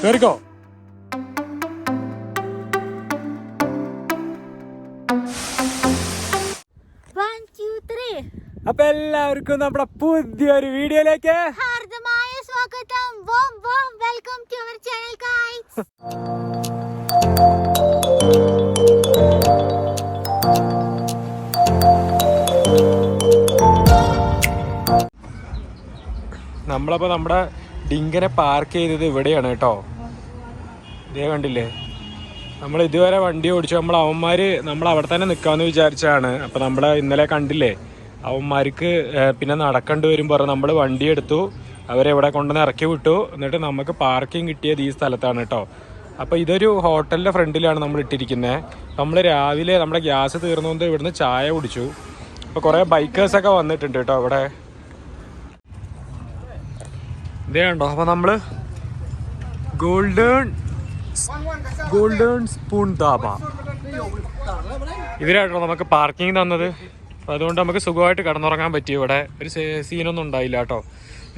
കേറിക്കോ. അപ്പൊ എല്ലാവർക്കും നമ്മുടെ പുതിയൊരു വീഡിയോയിലേക്ക് ഹാർദമായ സ്വാഗതം. Welcome to our channel guys. നമ്മളപ്പോ നമ്മുടെ ഡിങ്കനെ പാർക്ക് ചെയ്തത് ഇവിടെയാണ് കേട്ടോ. ഇതേ കണ്ടില്ലേ, നമ്മൾ ഇതുവരെ വണ്ടി ഓടിച്ചു. അവന്മാര് നമ്മൾ അവിടെ തന്നെ നിൽക്കാമെന്ന് വിചാരിച്ചാണ്. അപ്പം നമ്മളെ ഇന്നലെ കണ്ടില്ലേ, അവന്മാർക്ക് പിന്നെ നടക്കേണ്ടി വരും പറഞ്ഞ് നമ്മൾ വണ്ടി എടുത്തു. അവരെ ഇവിടെ കൊണ്ടുവന്ന് ഇറക്കി വിട്ടു. എന്നിട്ട് നമുക്ക് പാർക്കിംഗ് കിട്ടിയത് ഈ സ്ഥലത്താണ് കേട്ടോ. അപ്പോൾ ഇതൊരു ഹോട്ടലിൻ്റെ ഫ്രണ്ടിലാണ് നമ്മൾ ഇട്ടിരിക്കുന്നത്. നമ്മൾ രാവിലെ നമ്മുടെ ഗ്യാസ് തീർന്നുകൊണ്ട് ഇവിടുന്ന് ചായ കുടിച്ചു. അപ്പോൾ കുറേ ബൈക്കേഴ്സൊക്കെ വന്നിട്ടുണ്ട് കേട്ടോ ഇവിടെ. ഇതേ കണ്ടോ, അപ്പോൾ നമ്മൾ ഗോൾഡൻ സ്പൂൺ ധാബ ഇവരായിട്ടോ നമുക്ക് പാർക്കിംഗ് തന്നത്. അപ്പം അതുകൊണ്ട് നമുക്ക് സുഖമായിട്ട് കിടന്നുറങ്ങാൻ പറ്റി. ഇവിടെ ഒരു സീനൊന്നും ഉണ്ടായില്ല കേട്ടോ.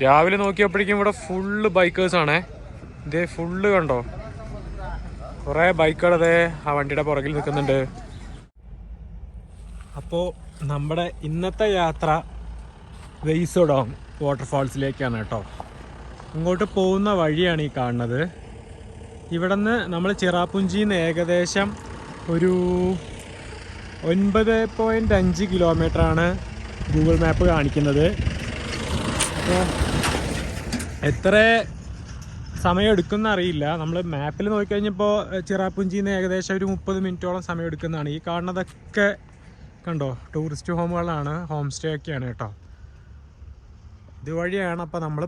രാവിലെ നോക്കിയപ്പോഴേക്കും ഇവിടെ ഫുള്ള് ബൈക്കേഴ്സാണേ. ഇതേ ഫുള്ള് കണ്ടോ, കുറേ ബൈക്കുകൾ അതേ ആ വണ്ടിയുടെ പുറകിൽ നിൽക്കുന്നുണ്ട്. അപ്പോൾ നമ്മുടെ ഇന്നത്തെ യാത്ര വെയ് സോഡോങ് വാട്ടർഫാൾസിലേക്കാണ് കേട്ടോ. ഇങ്ങോട്ട് പോകുന്ന വഴിയാണ് ഈ കാണുന്നത്. ഇവിടെ നിന്ന് നമ്മൾ ചിറാപുഞ്ചിയിൽ നിന്ന് ഏകദേശം ഒരു 9.5 കിലോമീറ്ററാണ് ഗൂഗിൾ മാപ്പ് കാണിക്കുന്നത്. അപ്പോൾ എത്ര സമയം എടുക്കുമെന്ന് അറിയില്ല. നമ്മൾ മാപ്പിൽ നോക്കിക്കഴിഞ്ഞപ്പോൾ ചിറാപുഞ്ചിയിൽ നിന്ന് ഏകദേശം ഒരു 30 മിനിറ്റോളം സമയം എടുക്കുന്നതാണ്. ഈ കാണുന്നതൊക്കെ കണ്ടോ ടൂറിസ്റ്റ് ഹോമുകളാണ്, ഹോം സ്റ്റേ ഒക്കെയാണ് കേട്ടോ. ഇതുവഴിയാണ് അപ്പോൾ നമ്മൾ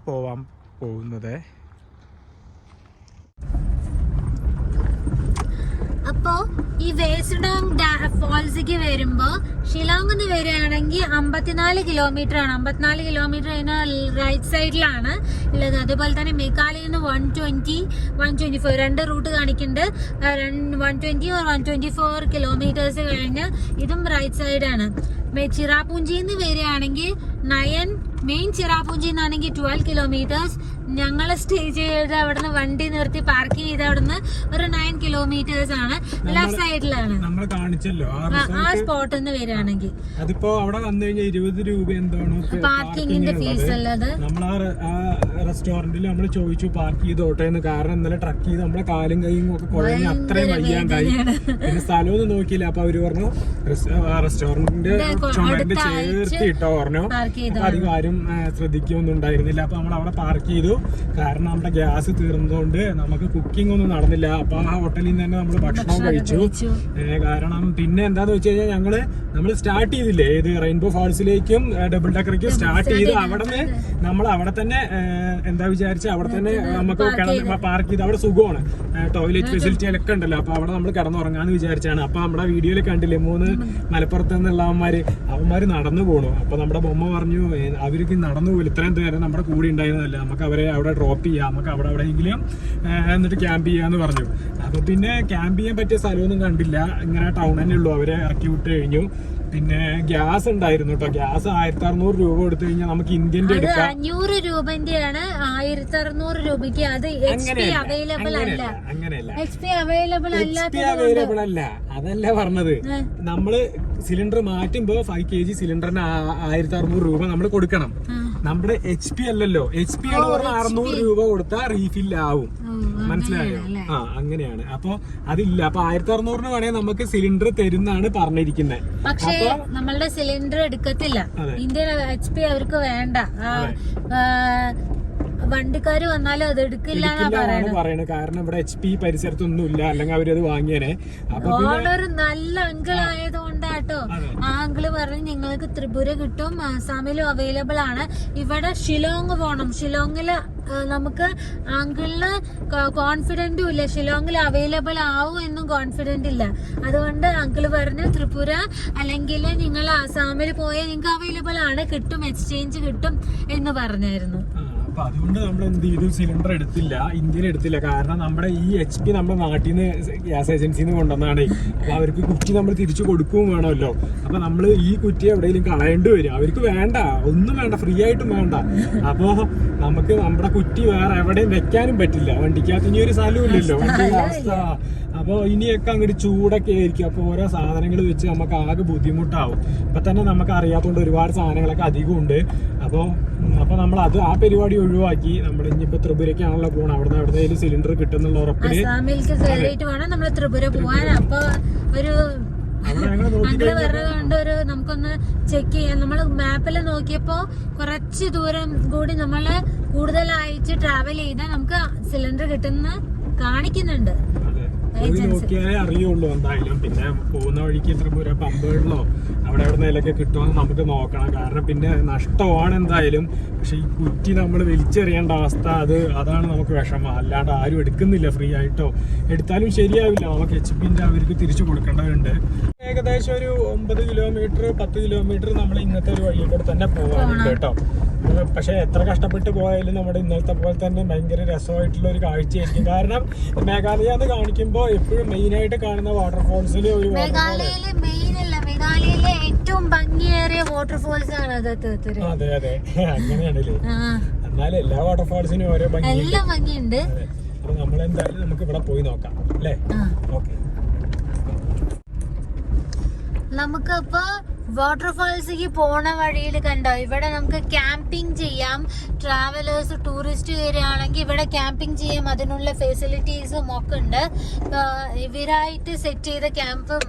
പോകുന്നത്. അപ്പോ ഈ വേ സോഡോങ് ഫാൾസിലേക്ക് വരുമ്പോ ഷിലോങ്ങിൽ നിന്ന് വരികയാണെങ്കിൽ 54 കിലോമീറ്റർ ആണ്. 54 കിലോമീറ്റർ അതിന് റൈറ്റ് സൈഡിലാണ് ഉള്ളത്. അതുപോലെ തന്നെ മേഘാലയിൽ നിന്ന് 120, 124 രണ്ട് റൂട്ട് കാണിക്കുന്നുണ്ട്. 120 or 124 കിലോമീറ്റേഴ്സ് കഴിഞ്ഞ് ഇതും റൈറ്റ് സൈഡാണ്. ചിറാപുഞ്ചിയിൽ നിന്ന് വരികയാണെങ്കിൽ 9, മെയിൻ ചിറാപുഞ്ചിയിൽ നിന്നാണെങ്കിൽ 12 കിലോമീറ്റേഴ്സ്. ഞങ്ങൾ സ്റ്റേ ചെയ്ത് അവിടുന്ന് വണ്ടി നിർത്തി പാർക്ക് ചെയ്ത് അവിടുന്ന് ഒരു 9 കിലോമീറ്റേഴ്സ് ആണ്. ലെഫ്റ്റ് സൈഡിലാണ് നമ്മൾ കാണിച്ചല്ലോ ആ സ്പോട്ടിൽ നിന്ന് വരികയാണെങ്കിൽ. അതിപ്പോ അവിടെ വന്നു കഴിഞ്ഞാൽ 20 രൂപ എന്താണ് പാർക്കിങ്ങിന്റെ ഫീസ് അല്ലത്. നമ്മൾ ആ റെസ്റ്റോറന്റിൽ നമ്മൾ ചോദിച്ചു പാർക്ക് ചെയ്തോട്ടെ എന്ന്. കാരണം ഇന്നലെ ട്രക്ക് ചെയ്ത് നമ്മളെ കാലും കൈയും ഒക്കെ കുഴഞ്ഞ് അത്രയും വയ്യാണ്ടായി. പിന്നെ സ്ഥലമൊന്നും നോക്കിയില്ല. അപ്പൊ അവര് പറഞ്ഞു റെസ്റ്റോറന്റിന്റെ ചുമരിന്റെ ചേർത്ത് ഇട്ടോ പറഞ്ഞു. അധികം ആരും ശ്രദ്ധിക്കൊന്നും ഉണ്ടായിരുന്നില്ല. അപ്പൊ നമ്മൾ അവിടെ പാർക്ക് ചെയ്തു. കാരണം നമ്മുടെ ഗ്യാസ് തീർന്നതുകൊണ്ട് നമുക്ക് കുക്കിംഗ് ഒന്നും നടന്നില്ല. അപ്പൊ ആ ഹോട്ടലിൽ നിന്ന് തന്നെ നമ്മൾ ഭക്ഷണം കഴിച്ചു. കാരണം പിന്നെ എന്താന്ന് വെച്ച് കഴിഞ്ഞാൽ നമ്മൾ സ്റ്റാർട്ട് ചെയ്തില്ലേ ഏത് റെയിൻബോ ഫാൾസിലേക്കും ഡബിൾ ഡക്കറിലേക്കും സ്റ്റാർട്ട് ചെയ്ത് നമ്മൾ അവിടെ തന്നെ എന്താ വിചാരിച്ച അവിടെ തന്നെ നമുക്ക് പാർക്ക് ചെയ്ത് അവിടെ സുഖമാണ്, ടോയ്ലറ്റ് ഫെസിലിറ്റികളൊക്കെ ഉണ്ടല്ലോ. അപ്പൊ അവിടെ നമ്മൾ കിടന്നുറങ്ങാന്ന് വിചാരിച്ചാണ്. അപ്പൊ നമ്മുടെ വീഡിയോയിൽ കണ്ടില്ലേ 3 മലപ്പുറത്ത് നിന്നുള്ള അവന്മാര് നടന്നു പോണു. അപ്പൊ നമ്മുടെ ബൊമ്മ പറഞ്ഞു അവർക്ക് നടന്നു പോലും ഇത്രയും നേരം നമ്മുടെ കൂടെ ഉണ്ടായിരുന്നതല്ല, നമുക്ക് അവരെ അവിടെ ഡ്രോപ്പ് ചെയ്യാം, നമുക്ക് അവിടെ എവിടെയെങ്കിലും എന്നിട്ട് ക്യാമ്പ് ചെയ്യാന്ന് പറഞ്ഞു. അപ്പൊ പിന്നെ ക്യാമ്പ് ചെയ്യാൻ പറ്റിയ സ്ഥലമൊന്നും കണ്ടില്ല. ഇങ്ങനെ ടൗൺ തന്നെ ഉള്ളൂ. അവരെ ഇറക്കി വിട്ട് കഴിഞ്ഞു. പിന്നെ ഗ്യാസ് ഉണ്ടായിരുന്നു കേട്ടോ. ഗ്യാസ് 1600 രൂപ കൊടുത്തു കഴിഞ്ഞാൽ നമുക്ക് ഇന്ത്യന്റെ എടുക്കാം. 500 രൂപന്റെയാണ് 1600 രൂപയ്ക്ക്. അത് അവൈലബിൾ അല്ല. അങ്ങനെയല്ല, അവൈലബിൾ അല്ല. അതല്ല പറഞ്ഞത്. നമ്മള് സിലിണ്ടർ മാറ്റുമ്പോ 5 kg സിലിണ്ടറിന് 1600 രൂപ നമ്മൾ കൊടുക്കണം. നമ്മുടെ HP അല്ലല്ലോ. HP ആണ് പറഞ്ഞാൽ 600 രൂപ കൊടുത്താൽ റീഫിൽ ആവും. മനസ്സിലായോ? അങ്ങനെയാണ്. അപ്പൊ അതില്ല. അപ്പൊ 1600 വേണേ നമുക്ക് സിലിണ്ടർ തരുന്നാണ് പറഞ്ഞിരിക്കുന്നത്. പക്ഷേ നമ്മളുടെ സിലിണ്ടർ എടുക്കത്തില്ല. ഇന്ത്യൻ HP അവർക്ക് വേണ്ട. വണ്ടിക്കാര് വന്നാലും അത് എടുക്കില്ല പറയണത്. കാരണം ഇവിടെ HP പരിസരത്തൊന്നും ഇല്ല, അല്ലെങ്കിൽ അവരത് വാങ്ങിയേനെ. ഒരു നല്ല അങ്കിൾ ആയതുകൊണ്ടാട്ടോ. ആ അങ്കിള് പറഞ്ഞു നിങ്ങൾക്ക് ത്രിപുര കിട്ടും, ആസാമിലും അവൈലബിൾ ആണ്. ഇവിടെ ഷിലോങ് പോണം. ഷിലോങ്ങില് നമുക്ക് അങ്കിളിന് കോൺഫിഡന്റും ഇല്ല, ഷിലോങ്ങിൽ അവൈലബിൾ ആവും എന്നും കോൺഫിഡന്റ് ഇല്ല. അതുകൊണ്ട് അങ്കിള് പറഞ്ഞു ത്രിപുര അല്ലെങ്കിൽ നിങ്ങൾ ആസാമിൽ പോയാൽ നിങ്ങൾക്ക് അവൈലബിൾ ആണ്, കിട്ടും, എക്സ്ചേഞ്ച് കിട്ടും എന്ന് പറഞ്ഞായിരുന്നു. അപ്പൊ അതുകൊണ്ട് നമ്മൾ എന്ത് ചെയ്തു, സിലിണ്ടർ എടുത്തില്ല, ഇന്ത്യയിൽ എടുത്തില്ല. കാരണം നമ്മുടെ ഈ HP നമ്മുടെ നാട്ടിൽ നിന്ന് ഗ്യാസ് ഏജൻസിയിൽ നിന്ന് കൊണ്ടുവന്നാണ്. അപ്പൊ അവർക്ക് കുറ്റി നമ്മൾ തിരിച്ചു കൊടുക്കുകയും വേണമല്ലോ. അപ്പൊ നമ്മൾ ഈ കുറ്റി എവിടെയെങ്കിലും കളയേണ്ടി വരും. അവർക്ക് വേണ്ട, ഒന്നും വേണ്ട, ഫ്രീ ആയിട്ടും വേണ്ട. അപ്പോ നമുക്ക് നമ്മുടെ കുറ്റി വേറെ എവിടെയും വെക്കാനും പറ്റില്ല. വണ്ടിക്കകത്ത് ഇനി ഒരു സ്ഥലവും ഇല്ലല്ലോ, വണ്ടിയുടെ അവസ്ഥ. അപ്പോൾ ഇനിയൊക്കെ അങ്ങോട്ട് ചൂടൊക്കെ ആയിരിക്കും. അപ്പോൾ ഓരോ സാധനങ്ങൾ വെച്ച് നമുക്ക് ആകെ ബുദ്ധിമുട്ടാവും. ഇപ്പം തന്നെ നമുക്ക് അറിയാത്തതുകൊണ്ട് ഒരുപാട് സാധനങ്ങളൊക്കെ അധികം ഉണ്ട്. അപ്പോൾ നമ്മൾ ആ പരിപാടി ഒഴിവാക്കി. നമ്മൾ ഇനിയിപ്പോൾ ത്രിപുരയ്ക്കാണല്ലോ പോകണം. അവിടുന്ന് സിലിണ്ടർ കിട്ടുന്നുള്ള ഉറപ്പില് ത്രിപുര പോവാൻ. അപ്പൊ ഒരു പറഞ്ഞതുകൊണ്ട് നമുക്കൊന്ന് ചെക്ക് ചെയ്യാം. നമ്മൾ മാപ്പിൽ നോക്കിയപ്പോ കുറച്ച് ദൂരം കൂടി നമ്മള് കൂടുതലായിട്ട് ട്രാവൽ ചെയ്താൽ നമുക്ക് സിലിണ്ടർ കിട്ടുന്ന കാണിക്കുന്നുണ്ട്. നോക്കിയാലേ അറിയുള്ളൂ എന്തായാലും. പിന്നെ പോകുന്ന വഴിക്ക് ത്രിപുര പമ്പുകളിലോ അവിടെ എവിടുന്നേലൊക്കെ കിട്ടുമെന്ന് നമുക്ക് നോക്കണം. കാരണം പിന്നെ നഷ്ടമാണ് എന്തായാലും. പക്ഷെ ഈ കുറ്റി നമ്മൾ വലിച്ചെറിയേണ്ട അവസ്ഥ, അതാണ് നമുക്ക് വിഷമം. അല്ലാണ്ട് ആരും എടുക്കുന്നില്ല ഫ്രീ ആയിട്ടോ. എടുത്താലും ശരിയാവില്ല, നമുക്ക് HP അവർക്ക് തിരിച്ചു കൊടുക്കേണ്ടതുണ്ട്. ഏകദേശം ഒരു 9 കിലോമീറ്റർ 10 കിലോമീറ്റർ നമ്മൾ ഇന്നത്തെ ഒരു വഴി കൂടെ തന്നെ പോകാനുണ്ട് കേട്ടോ. പക്ഷെ എത്ര കഷ്ടപ്പെട്ട് പോയാലും നമ്മുടെ ഇന്നലത്തെ പോലെ തന്നെ ഭയങ്കര രസമായിട്ടുള്ള ഒരു കാഴ്ചയായിരിക്കും. കാരണം മേഘാലയ എന്ന് കാണിക്കുമ്പോൾ എപ്പോഴും മെയിൻ ആയിട്ട് കാണുന്ന വാട്ടർഫോൾസിൽ ഒരു മേഘാലയയിലെ ഏറ്റവും ഭംഗിയേറിയ വാട്ടർഫോൾസ് ആണ് അത്. അതെ അതെ, അങ്ങനെയാണല്ലേ. എന്നാലും എല്ലാ വാട്ടർഫോൾസിനും ഓരോ ഭംഗിയുണ്ട്. അപ്പൊ നമ്മളെന്തായാലും നമുക്ക് ഇവിടെ പോയി നോക്കാം അല്ലേ? ഓക്കെ, നമുക്കിപ്പോ വാട്ടർഫാൾസിലേക്ക് പോണ വഴിയിൽ കണ്ടോ, ഇവിടെ നമുക്ക് ക്യാമ്പിംഗ് ചെയ്യാം. ട്രാവലേഴ്സ് ടൂറിസ്റ്റ് വരികയാണെങ്കിൽ ഇവിടെ ക്യാമ്പിംഗ് ചെയ്യാം. അതിനുള്ള ഫെസിലിറ്റീസും ഒക്കെ ഉണ്ട്. ഇവരായിട്ട് സെറ്റ് ചെയ്ത ക്യാമ്പും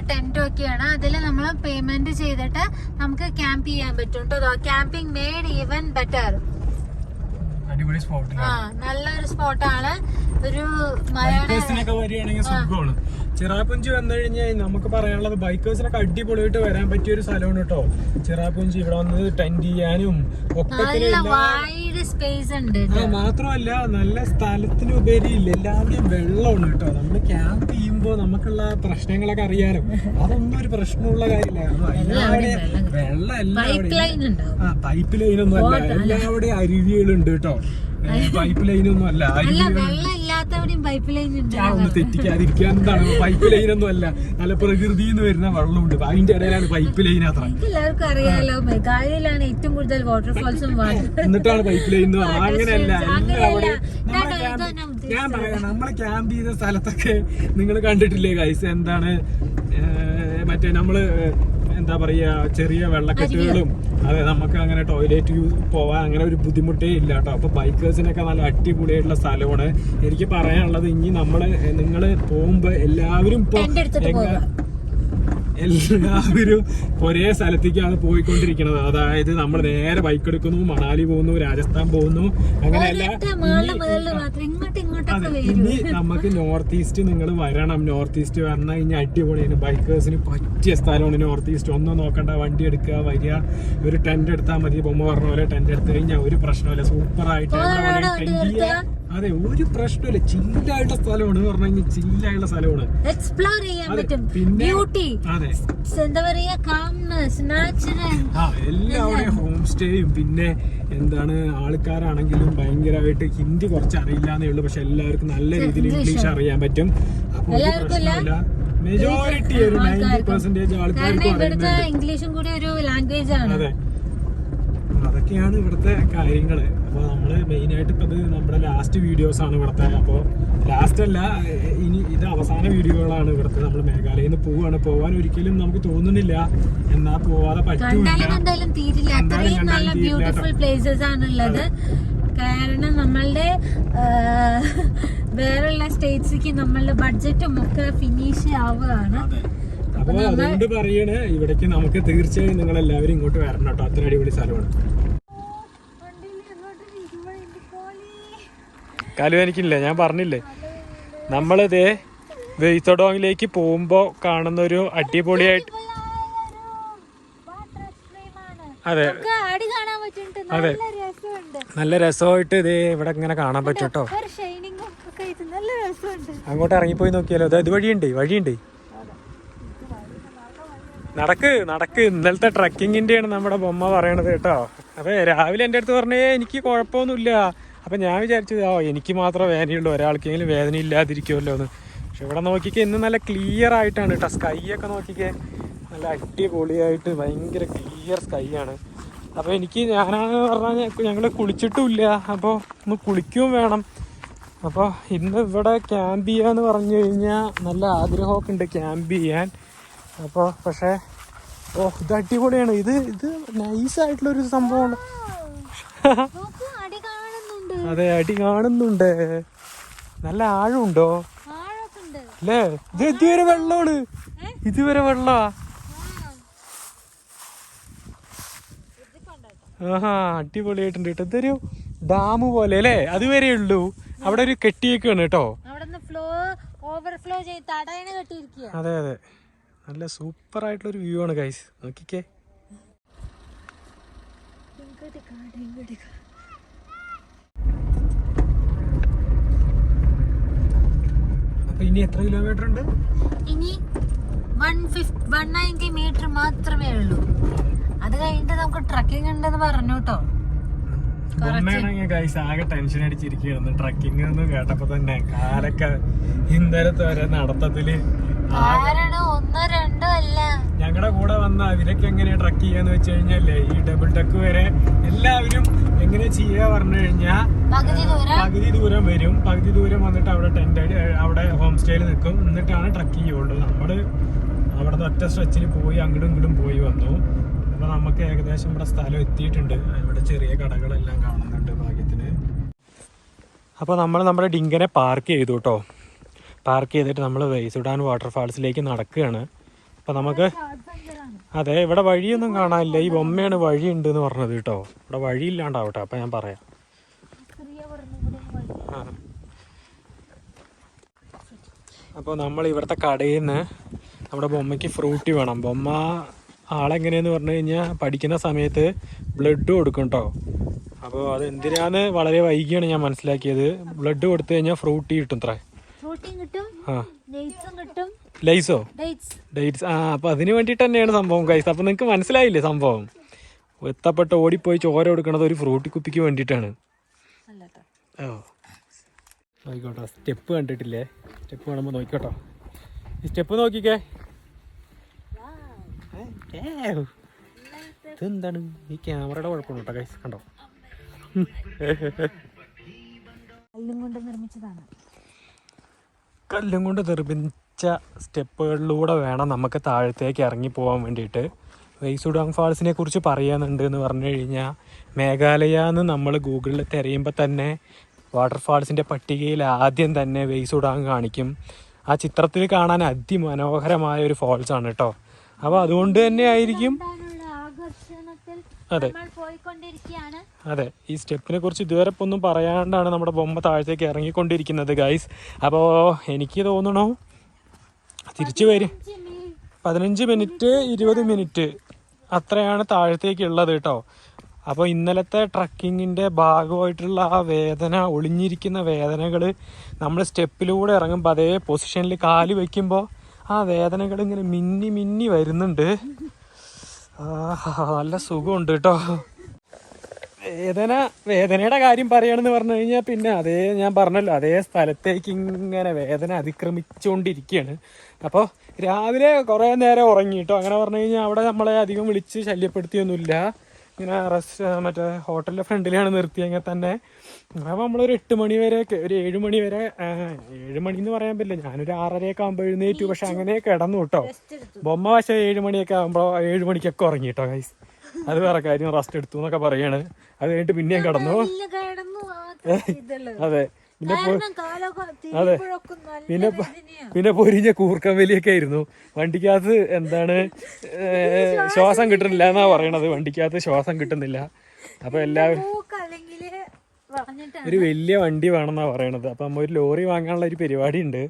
ടെന്റും ഒക്കെയാണ്. അതിൽ നമ്മൾ പേയ്മെന്റ് ചെയ്തിട്ട് നമുക്ക് ക്യാമ്പ് ചെയ്യാൻ പറ്റും കേട്ടോ. Camping made even better. നല്ലൊരു സ്പോട്ടാണ്. ഒരു ബൈക്കേഴ്സിനൊക്കെ വരികയാണെങ്കിൽ സുഖമാണ്. ചിറാപുഞ്ചി വന്നു കഴിഞ്ഞാൽ നമുക്ക് പറയാനുള്ളത് ബൈക്കേഴ്സിനൊക്കെ അടിപൊളിയായിട്ട് വരാൻ പറ്റിയ ഒരു സ്ഥലമാണ് കേട്ടോ ചിറാപുഞ്ചി. ഇവിടെ വന്നത് ടെന്റ് ചെയ്യാനും ഒക്കെ മാത്രമല്ല നല്ല സ്ഥലത്തിനുപരി എല്ലാവരുടെയും വെള്ളമാണ് കേട്ടോ. നമ്മൾ ക്യാമ്പ് ചെയ്യുമ്പോൾ നമുക്കുള്ള പ്രശ്നങ്ങളൊക്കെ അറിയാനും അതൊന്നും ഒരു പ്രശ്നമുള്ള കാര്യമില്ല. വെള്ളം എല്ലാവരുടെയും പൈപ്പ് ലൈനൊന്നും അല്ല, എല്ലാവരുടെയും അരുവികളുണ്ട് കേട്ടോ. പൈപ്പ് ലൈനൊന്നും അല്ല, ഒന്ന് തെറ്റിക്കാതിരിക്കാൻ എന്താണ് പൈപ്പ് ലൈനൊന്നും അല്ല, നല്ല പ്രകൃതിന്ന് വരുന്ന വെള്ളമുണ്ട്. അതിന്റെ ഇടയിലാണ് പൈപ്പ് ലൈൻ. അത്ര എല്ലാവർക്കും അറിയാലോ, മേഘാലയയിലാണ് ഏറ്റവും കൂടുതൽ വാട്ടർഫോൾസും എന്നിട്ടാണ് പൈപ്പ് ലൈൻ എന്ന് പറഞ്ഞത്. അങ്ങനെയല്ല, ഞാൻ പറയാം, നമ്മളെ ക്യാമ്പ് ചെയ്ത സ്ഥലത്തൊക്കെ നിങ്ങൾ കണ്ടിട്ടില്ലേ ഗൈസ്? എന്താണ് മറ്റേ നമ്മള് എന്താ പറയാ, ചെറിയ വെള്ളക്കെട്ടുകളും, അതെ, നമുക്ക് അങ്ങനെ ടോയ്ലറ്റ് പോവാൻ അങ്ങനെ ഒരു ബുദ്ധിമുട്ടേ ഇല്ല കേട്ടോ. അപ്പൊ ബൈക്കേഴ്സിനൊക്കെ നല്ല അടിപൊളിയായിട്ടുള്ള സ്ഥലമാണ്. എനിക്ക് പറയാനുള്ളത്, ഇനി നിങ്ങൾ പോകുമ്പോ എല്ലാവരും ഒരേ സ്ഥലത്തേക്കാണ് പോയിക്കൊണ്ടിരിക്കുന്നത്. അതായത് നമ്മൾ നേരെ ബൈക്ക് എടുക്കുന്നു, മണാലി പോകുന്നു, രാജസ്ഥാൻ പോകുന്നു, അങ്ങനെയല്ല. ഇനി നമുക്ക് നോർത്ത് ഈസ്റ്റ് നിങ്ങൾ വരണം. നോർത്ത് ഈസ്റ്റ് വരണം, ഇനി അടിപൊളിയാണ്. ബൈക്കേഴ്സിന് പറ്റിയ സ്ഥലമാണ് നോർത്ത് ഈസ്റ്റ്. ഒന്നും നോക്കണ്ട, വണ്ടി എടുക്കുക, വരിക, ഒരു ടെന്റ് എടുത്താൽ മതി. ബൊമ്മ പറഞ്ഞ പോലെ ടെന്റ് എടുത്തു കഴിഞ്ഞാൽ ഒരു പ്രശ്നമില്ല, സൂപ്പറായിട്ട് ടെന്റ് ചെയ്യാൻ. അതെ, ഒരു പ്രശ്നമില്ല, ചില്ലായിട്ടുള്ള സ്ഥലമാണ്. പറഞ്ഞു കഴിഞ്ഞാൽ ചില്ലായിട്ടുള്ള സ്ഥലമാണ്, എക്സ്പ്ലോർ ചെയ്യാൻ പറ്റും. പിന്നെ അതെ, എന്താ പറയാ, കാംനെസ്, നാച്ചുറൽ, എല്ലാവരുടെയും ഹോം സ്റ്റേയും. പിന്നെ എന്താണ്, ആൾക്കാരാണെങ്കിലും ഭയങ്കരമായിട്ട് ഹിന്ദി കുറച്ച് അറിയില്ലാന്നേ ഉള്ളൂ, പക്ഷെ എല്ലാവർക്കും നല്ല രീതിയിൽ ഇംഗ്ലീഷ് അറിയാൻ പറ്റും. അപ്പൊ പ്രശ്നമില്ല. മെജോറിറ്റി ഒരു 90% ആൾക്കാർക്ക് ഇംഗ്ലീഷും കൂടി ഒരു ലാംഗ്വേജ് ആണ്. അതെ, അതൊക്കെയാണ് ഇവിടുത്തെ കാര്യങ്ങള്. അപ്പോൾ നമ്മള് മെയിനായിട്ട് ഇപ്പൊ നമ്മുടെ ലാസ്റ്റ് വീഡിയോസ് ആണ് ഇവിടുത്തെ. അപ്പോൾ ലാസ്റ്റ് അല്ല, ഇനി ഇത് അവസാന വീഡിയോകളാണ് ഇവിടുത്തെ. നമ്മൾ മേഘാലയയിൽ നിന്ന് പോവാൻ ഒരിക്കലും നമുക്ക് തോന്നുന്നില്ല, എന്നാ പോവാതെ പറ്റില്ല. ബ്യൂട്ടിഫുൾ പ്ലേസസ് ആണുള്ളത്. കാരണം നമ്മളുടെ വേറെയുള്ള സ്റ്റേറ്റ്സിലേക്ക് നമ്മളുടെ ബഡ്ജറ്റും ഒക്കെ ഫിനിഷ് ആവുകയാണ്. അപ്പോൾ അതുകൊണ്ട് പറയണേ, ഇവിടേക്ക് നമുക്ക് തീർച്ചയായും നിങ്ങൾ എല്ലാവരും ഇങ്ങോട്ട് വരണം കേട്ടോ. അത്ര അടിപൊളി സ്ഥലമാണ്. കാലുവേനിക്കില്ലേ, ഞാൻ പറഞ്ഞില്ലേ, നമ്മളിതേ വെയ് സോഡോങ്ങിലേക്ക് പോകുമ്പോ കാണുന്ന ഒരു അടിപൊളിയായിട്ട്, അതെ അതെ, നല്ല രസമായിട്ട് ഇതേ ഇവിടെ ഇങ്ങനെ കാണാൻ പറ്റും കേട്ടോ. അങ്ങോട്ട് ഇറങ്ങിപ്പോയി നോക്കിയാലോ. ഇത് വഴിയുണ്ട്. നടക്ക് ഇന്നലത്തെ ട്രക്കിങ്ങിന്റെയാണ് നമ്മുടെ ബൊമ്മ പറയണത് കേട്ടോ. അപ്പൊ രാവിലെ എൻ്റെ അടുത്ത് പറഞ്ഞേ എനിക്ക് കുഴപ്പമൊന്നുമില്ല. അപ്പൊ ഞാൻ വിചാരിച്ചത് എനിക്ക് മാത്രമേ വേദനയുള്ളൂ, ഒരാൾക്കെങ്കിലും വേദന ഇല്ലാതിരിക്കുമല്ലോ എന്ന്. പക്ഷെ ഇവിടെ നോക്കിക്കേ ഇന്ന് നല്ല ക്ലിയർ ആയിട്ടാണ് കേട്ടോ. സ്കൈ ഒക്കെ നോക്കിക്കേ നല്ല അടിപൊളിയായിട്ട് ഭയങ്കര ക്ലിയർ സ്കൈ ആണ്. അപ്പോൾ ഞാനാണ് പറഞ്ഞാൽ ഞങ്ങൾ കുളിച്ചിട്ടുമില്ല. അപ്പോൾ ഒന്ന് കുളിക്കുകയും വേണം. അപ്പോൾ ഇന്ന് ഇവിടെ ക്യാമ്പ് ചെയ്യാന്ന് പറഞ്ഞു കഴിഞ്ഞാൽ നല്ല ആഗ്രഹമൊക്കെ ഉണ്ട് ക്യാമ്പ് ചെയ്യാൻ. അപ്പോൾ പക്ഷേ ഇത് അടിപൊളിയാണ്. ഇത് നൈസായിട്ടുള്ളൊരു സംഭവമാണ്. അതെ, അടി കാണുന്നുണ്ട്. നല്ല ആഴമുണ്ടോ അല്ലേ? ഇത് ഇതുവരെ വെള്ളമാണ്, ഇതുവരെ വെള്ളമാ. ആഹാ, അടിപൊളിയായിട്ടുണ്ട് കേട്ടോ. ഇതൊരു ഡാം പോലെ അല്ലേ? അതുവരെ ഉള്ളൂ. അവിടെ ഒരു കെട്ടിയേക്കാണ് കേട്ടോ. അതെ അതെ, നല്ല സൂപ്പർ ആയിട്ടുള്ളൊരു വ്യൂ ആണ് ഗൈസ്. നോക്കിക്കേ. അപ്പൊ ഇനി എത്ര കിലോമീറ്റർ ഉണ്ട്? ഇനി 190 മീറ്റർ മാത്രമേ ഉള്ളൂ. അത് കഴിഞ്ഞിട്ട് നമുക്ക് ട്രക്കിംഗ് ഉണ്ടെന്ന് പറഞ്ഞു കേട്ടോ. ഗൈസ് ആകെ ടെൻഷൻ അടിച്ചിരിക്കുകയാണ് ട്രക്കിംഗ് എന്ന് കേട്ടപ്പോ തന്നെ. കാലൊക്കെ ഇന്നലത്തെ വരെ നടത്തത്തില് ഞങ്ങളുടെ കൂടെ വന്ന അവരൊക്കെ എങ്ങനെയാ ട്രക്ക് ചെയ്യാന്ന് വെച്ച് കഴിഞ്ഞാലേ, ഈ ഡബിൾ ഡക്ക് വരെ എല്ലാവരും എങ്ങനെ ചെയ്യാ പറഞ്ഞു കഴിഞ്ഞാ പകുതി ദൂരം വരും. പകുതി ദൂരം വന്നിട്ട് അവിടെ അവിടെ ഹോം സ്റ്റേയിൽ നിൽക്കും. എന്നിട്ടാണ് ട്രക്ക് ചെയ്യുള്ളൂ. നമ്മള് അവിടെ നിന്ന് ഒറ്റ സ്ട്രെച്ചിൽ പോയി അങ്ങോട്ടും ഇങ്ങോട്ടും പോയി വന്നു. അപ്പൊ നമുക്ക് ഏകദേശം ഇവിടെ സ്ഥലം എത്തിയിട്ടുണ്ട്. ഇവിടെ ചെറിയ കടകളെല്ലാം കാണുന്നുണ്ട് ഭാഗ്യത്തിന്. അപ്പോൾ നമ്മൾ നമ്മുടെ ഡിങ്കനെ പാർക്ക് ചെയ്തു കേട്ടോ. പാർക്ക് ചെയ്തിട്ട് നമ്മൾ വെയ് സൗഡോങ് വാട്ടർഫാൾസിലേക്ക് നടക്കുകയാണ്. അപ്പം നമുക്ക് അതെ, ഇവിടെ വഴിയൊന്നും കാണാനില്ല. ഈ ബൊമ്മയാണ് വഴി ഉണ്ട് എന്ന് പറഞ്ഞത് കേട്ടോ. ഇവിടെ വഴിയില്ലാണ്ടാവട്ടെ, അപ്പം ഞാൻ പറയാം. അപ്പോൾ നമ്മൾ ഇവിടുത്തെ കടയിൽ നിന്ന് നമ്മുടെ ബൊമ്മയ്ക്ക് ഫ്രൂട്ടി വേണം. ബൊമ്മ ആളെങ്ങനെയെന്ന് പറഞ്ഞു കഴിഞ്ഞാൽ പഠിക്കുന്ന സമയത്ത് ബ്ലഡ് കൊടുക്കും കേട്ടോ. അപ്പോൾ അത് എന്തിനാന്ന് വളരെ വൈകിയാണ് ഞാൻ മനസ്സിലാക്കിയത്. ബ്ലഡ് കൊടുത്തു കഴിഞ്ഞാൽ ഫ്രൂട്ടി കിട്ടും. ലൈസോ ഡേറ്റ്സ് അപ്പോൾ അതിന് വേണ്ടിയിട്ട് തന്നെയാണ് സംഭവം ഗൈസ്. അപ്പോൾ നിങ്ങൾക്ക് മനസ്സിലായില്ലേ സംഭവം? എത്തപ്പെട്ട് ഓടിപ്പോയി ചോര കൊടുക്കണത് ഒരു ഫ്രൂട്ടി കുപ്പിക്ക് വേണ്ടിയിട്ടാണ്. നോക്കിക്കോട്ടോ, സ്റ്റെപ്പ് കണ്ടിട്ടില്ലേ? സ്റ്റെപ്പ് കാണുമ്പോൾ നോക്കിക്കോട്ടോ. ഈ സ്റ്റെപ്പ് നോക്കിക്കേ. ഇതെന്താണ്? ഈ ക്യാമറയുടെ കുഴപ്പമാണ് കേട്ടോ ഗൈസ്. കണ്ടോ? കല്ലും കൊണ്ട് നിർമ്മിച്ച സ്റ്റെപ്പുകളിലൂടെ വേണം നമുക്ക് താഴത്തേക്ക് ഇറങ്ങി പോകാൻ വേണ്ടിയിട്ട്. വെയ് സൗഡോങ് ഫാൾസിനെ കുറിച്ച് പറയാനുണ്ട് എന്ന് പറഞ്ഞു കഴിഞ്ഞാൽ, മേഘാലയ എന്ന് നമ്മൾ ഗൂഗിളിൽ തിരയുമ്പോൾ തന്നെ വാട്ടർഫാൾസിൻ്റെ പട്ടികയിൽ ആദ്യം തന്നെ വെയ് സൗഡോങ് കാണിക്കും. ആ ചിത്രത്തിൽ കാണാൻ അതിമനോഹരമായ ഒരു ഫാൾസാണ് കേട്ടോ. അപ്പോൾ അതുകൊണ്ട് തന്നെ ആയിരിക്കും. അതെ അതെ, ഈ സ്റ്റെപ്പിനെ കുറിച്ച് ഇതുവരെ ഒന്നും പറയാണ്ടാണ് നമ്മുടെ ബൊമ്മ താഴത്തേക്ക് ഇറങ്ങിക്കൊണ്ടിരിക്കുന്നത് ഗൈസ്. അപ്പോൾ എനിക്ക് തോന്നണു തിരിച്ചു വരും 15 മിനിറ്റ് 20 മിനിറ്റ് അത്രയാണ് താഴത്തേക്കുള്ളത് കേട്ടോ. അപ്പോൾ ഇന്നലത്തെ ട്രക്കിങ്ങിൻ്റെ ഭാഗമായിട്ടുള്ള ആ വേദന, ഒളിഞ്ഞിരിക്കുന്ന വേദനകൾ നമ്മൾ സ്റ്റെപ്പിലൂടെ ഇറങ്ങുമ്പോൾ അതേ പൊസിഷനിൽ കാല് വയ്ക്കുമ്പോൾ ആ വേദനകൾ ഇങ്ങനെ മിന്നി മിന്നി വരുന്നുണ്ട്. നല്ല സുഖമുണ്ട് കേട്ടോ. വേദനയുടെ കാര്യം പറയുകയാണെന്ന് പറഞ്ഞു കഴിഞ്ഞാൽ പിന്നെ അതേ ഞാൻ പറഞ്ഞല്ലോ, അതേ സ്ഥലത്തേക്ക് ഇങ്ങനെ വേദന അതിക്രമിച്ചുകൊണ്ടിരിക്കുകയാണ്. അപ്പോൾ രാവിലെ കുറേ നേരം ഉറങ്ങി കേട്ടോ. അങ്ങനെ പറഞ്ഞു കഴിഞ്ഞാൽ അവിടെ നമ്മളെ അധികം വിളിച്ച് ശല്യപ്പെടുത്തിയൊന്നുമില്ല. ഇങ്ങനെ മറ്റേ ഹോട്ടലിൻ്റെ ഫ്രണ്ടിലാണ് നിർത്തിയെങ്കിൽ തന്നെ. അപ്പോൾ നമ്മളൊരു 8 മണി വരെ, ഒരു 7 മണി വരെ, 7 മണിന്ന് പറയാൻ പറ്റില്ല, ഞാനൊരു 6:30 ആകുമ്പോൾ എഴുന്നേറ്റു. പക്ഷെ അങ്ങനെ കിടന്നു കേട്ടോ. ബൊമ്മ പക്ഷേ 7 മണിയൊക്കെ ആകുമ്പോൾ 7 മണിക്കൊക്കെ ഉറങ്ങി കേട്ടോ ഗൈസ്. അത് വേറെ കാര്യം, റെസ്റ്റ് എടുത്തു എന്നൊക്കെ പറയാണ്. അത് കഴിഞ്ഞിട്ട് പിന്നെയും കിടന്നു. അതെ, അതെ, പിന്നെ പൊരിഞ്ഞ കൂർക്കം വലിയൊക്കെ ആയിരുന്നു. വണ്ടിക്കകത്ത് എന്താണ് ശ്വാസം കിട്ടുന്നില്ല എന്നാ പറയണത്. വണ്ടിക്കകത്ത് ശ്വാസം കിട്ടുന്നില്ല. അപ്പൊ എല്ലാവരും ഒരു വലിയ വണ്ടി വേണമെന്നാ പറയണത്. അപ്പൊ നമ്മ ഒരു ലോറി വാങ്ങാനുള്ള ഒരു പരിപാടി ഉണ്ട്.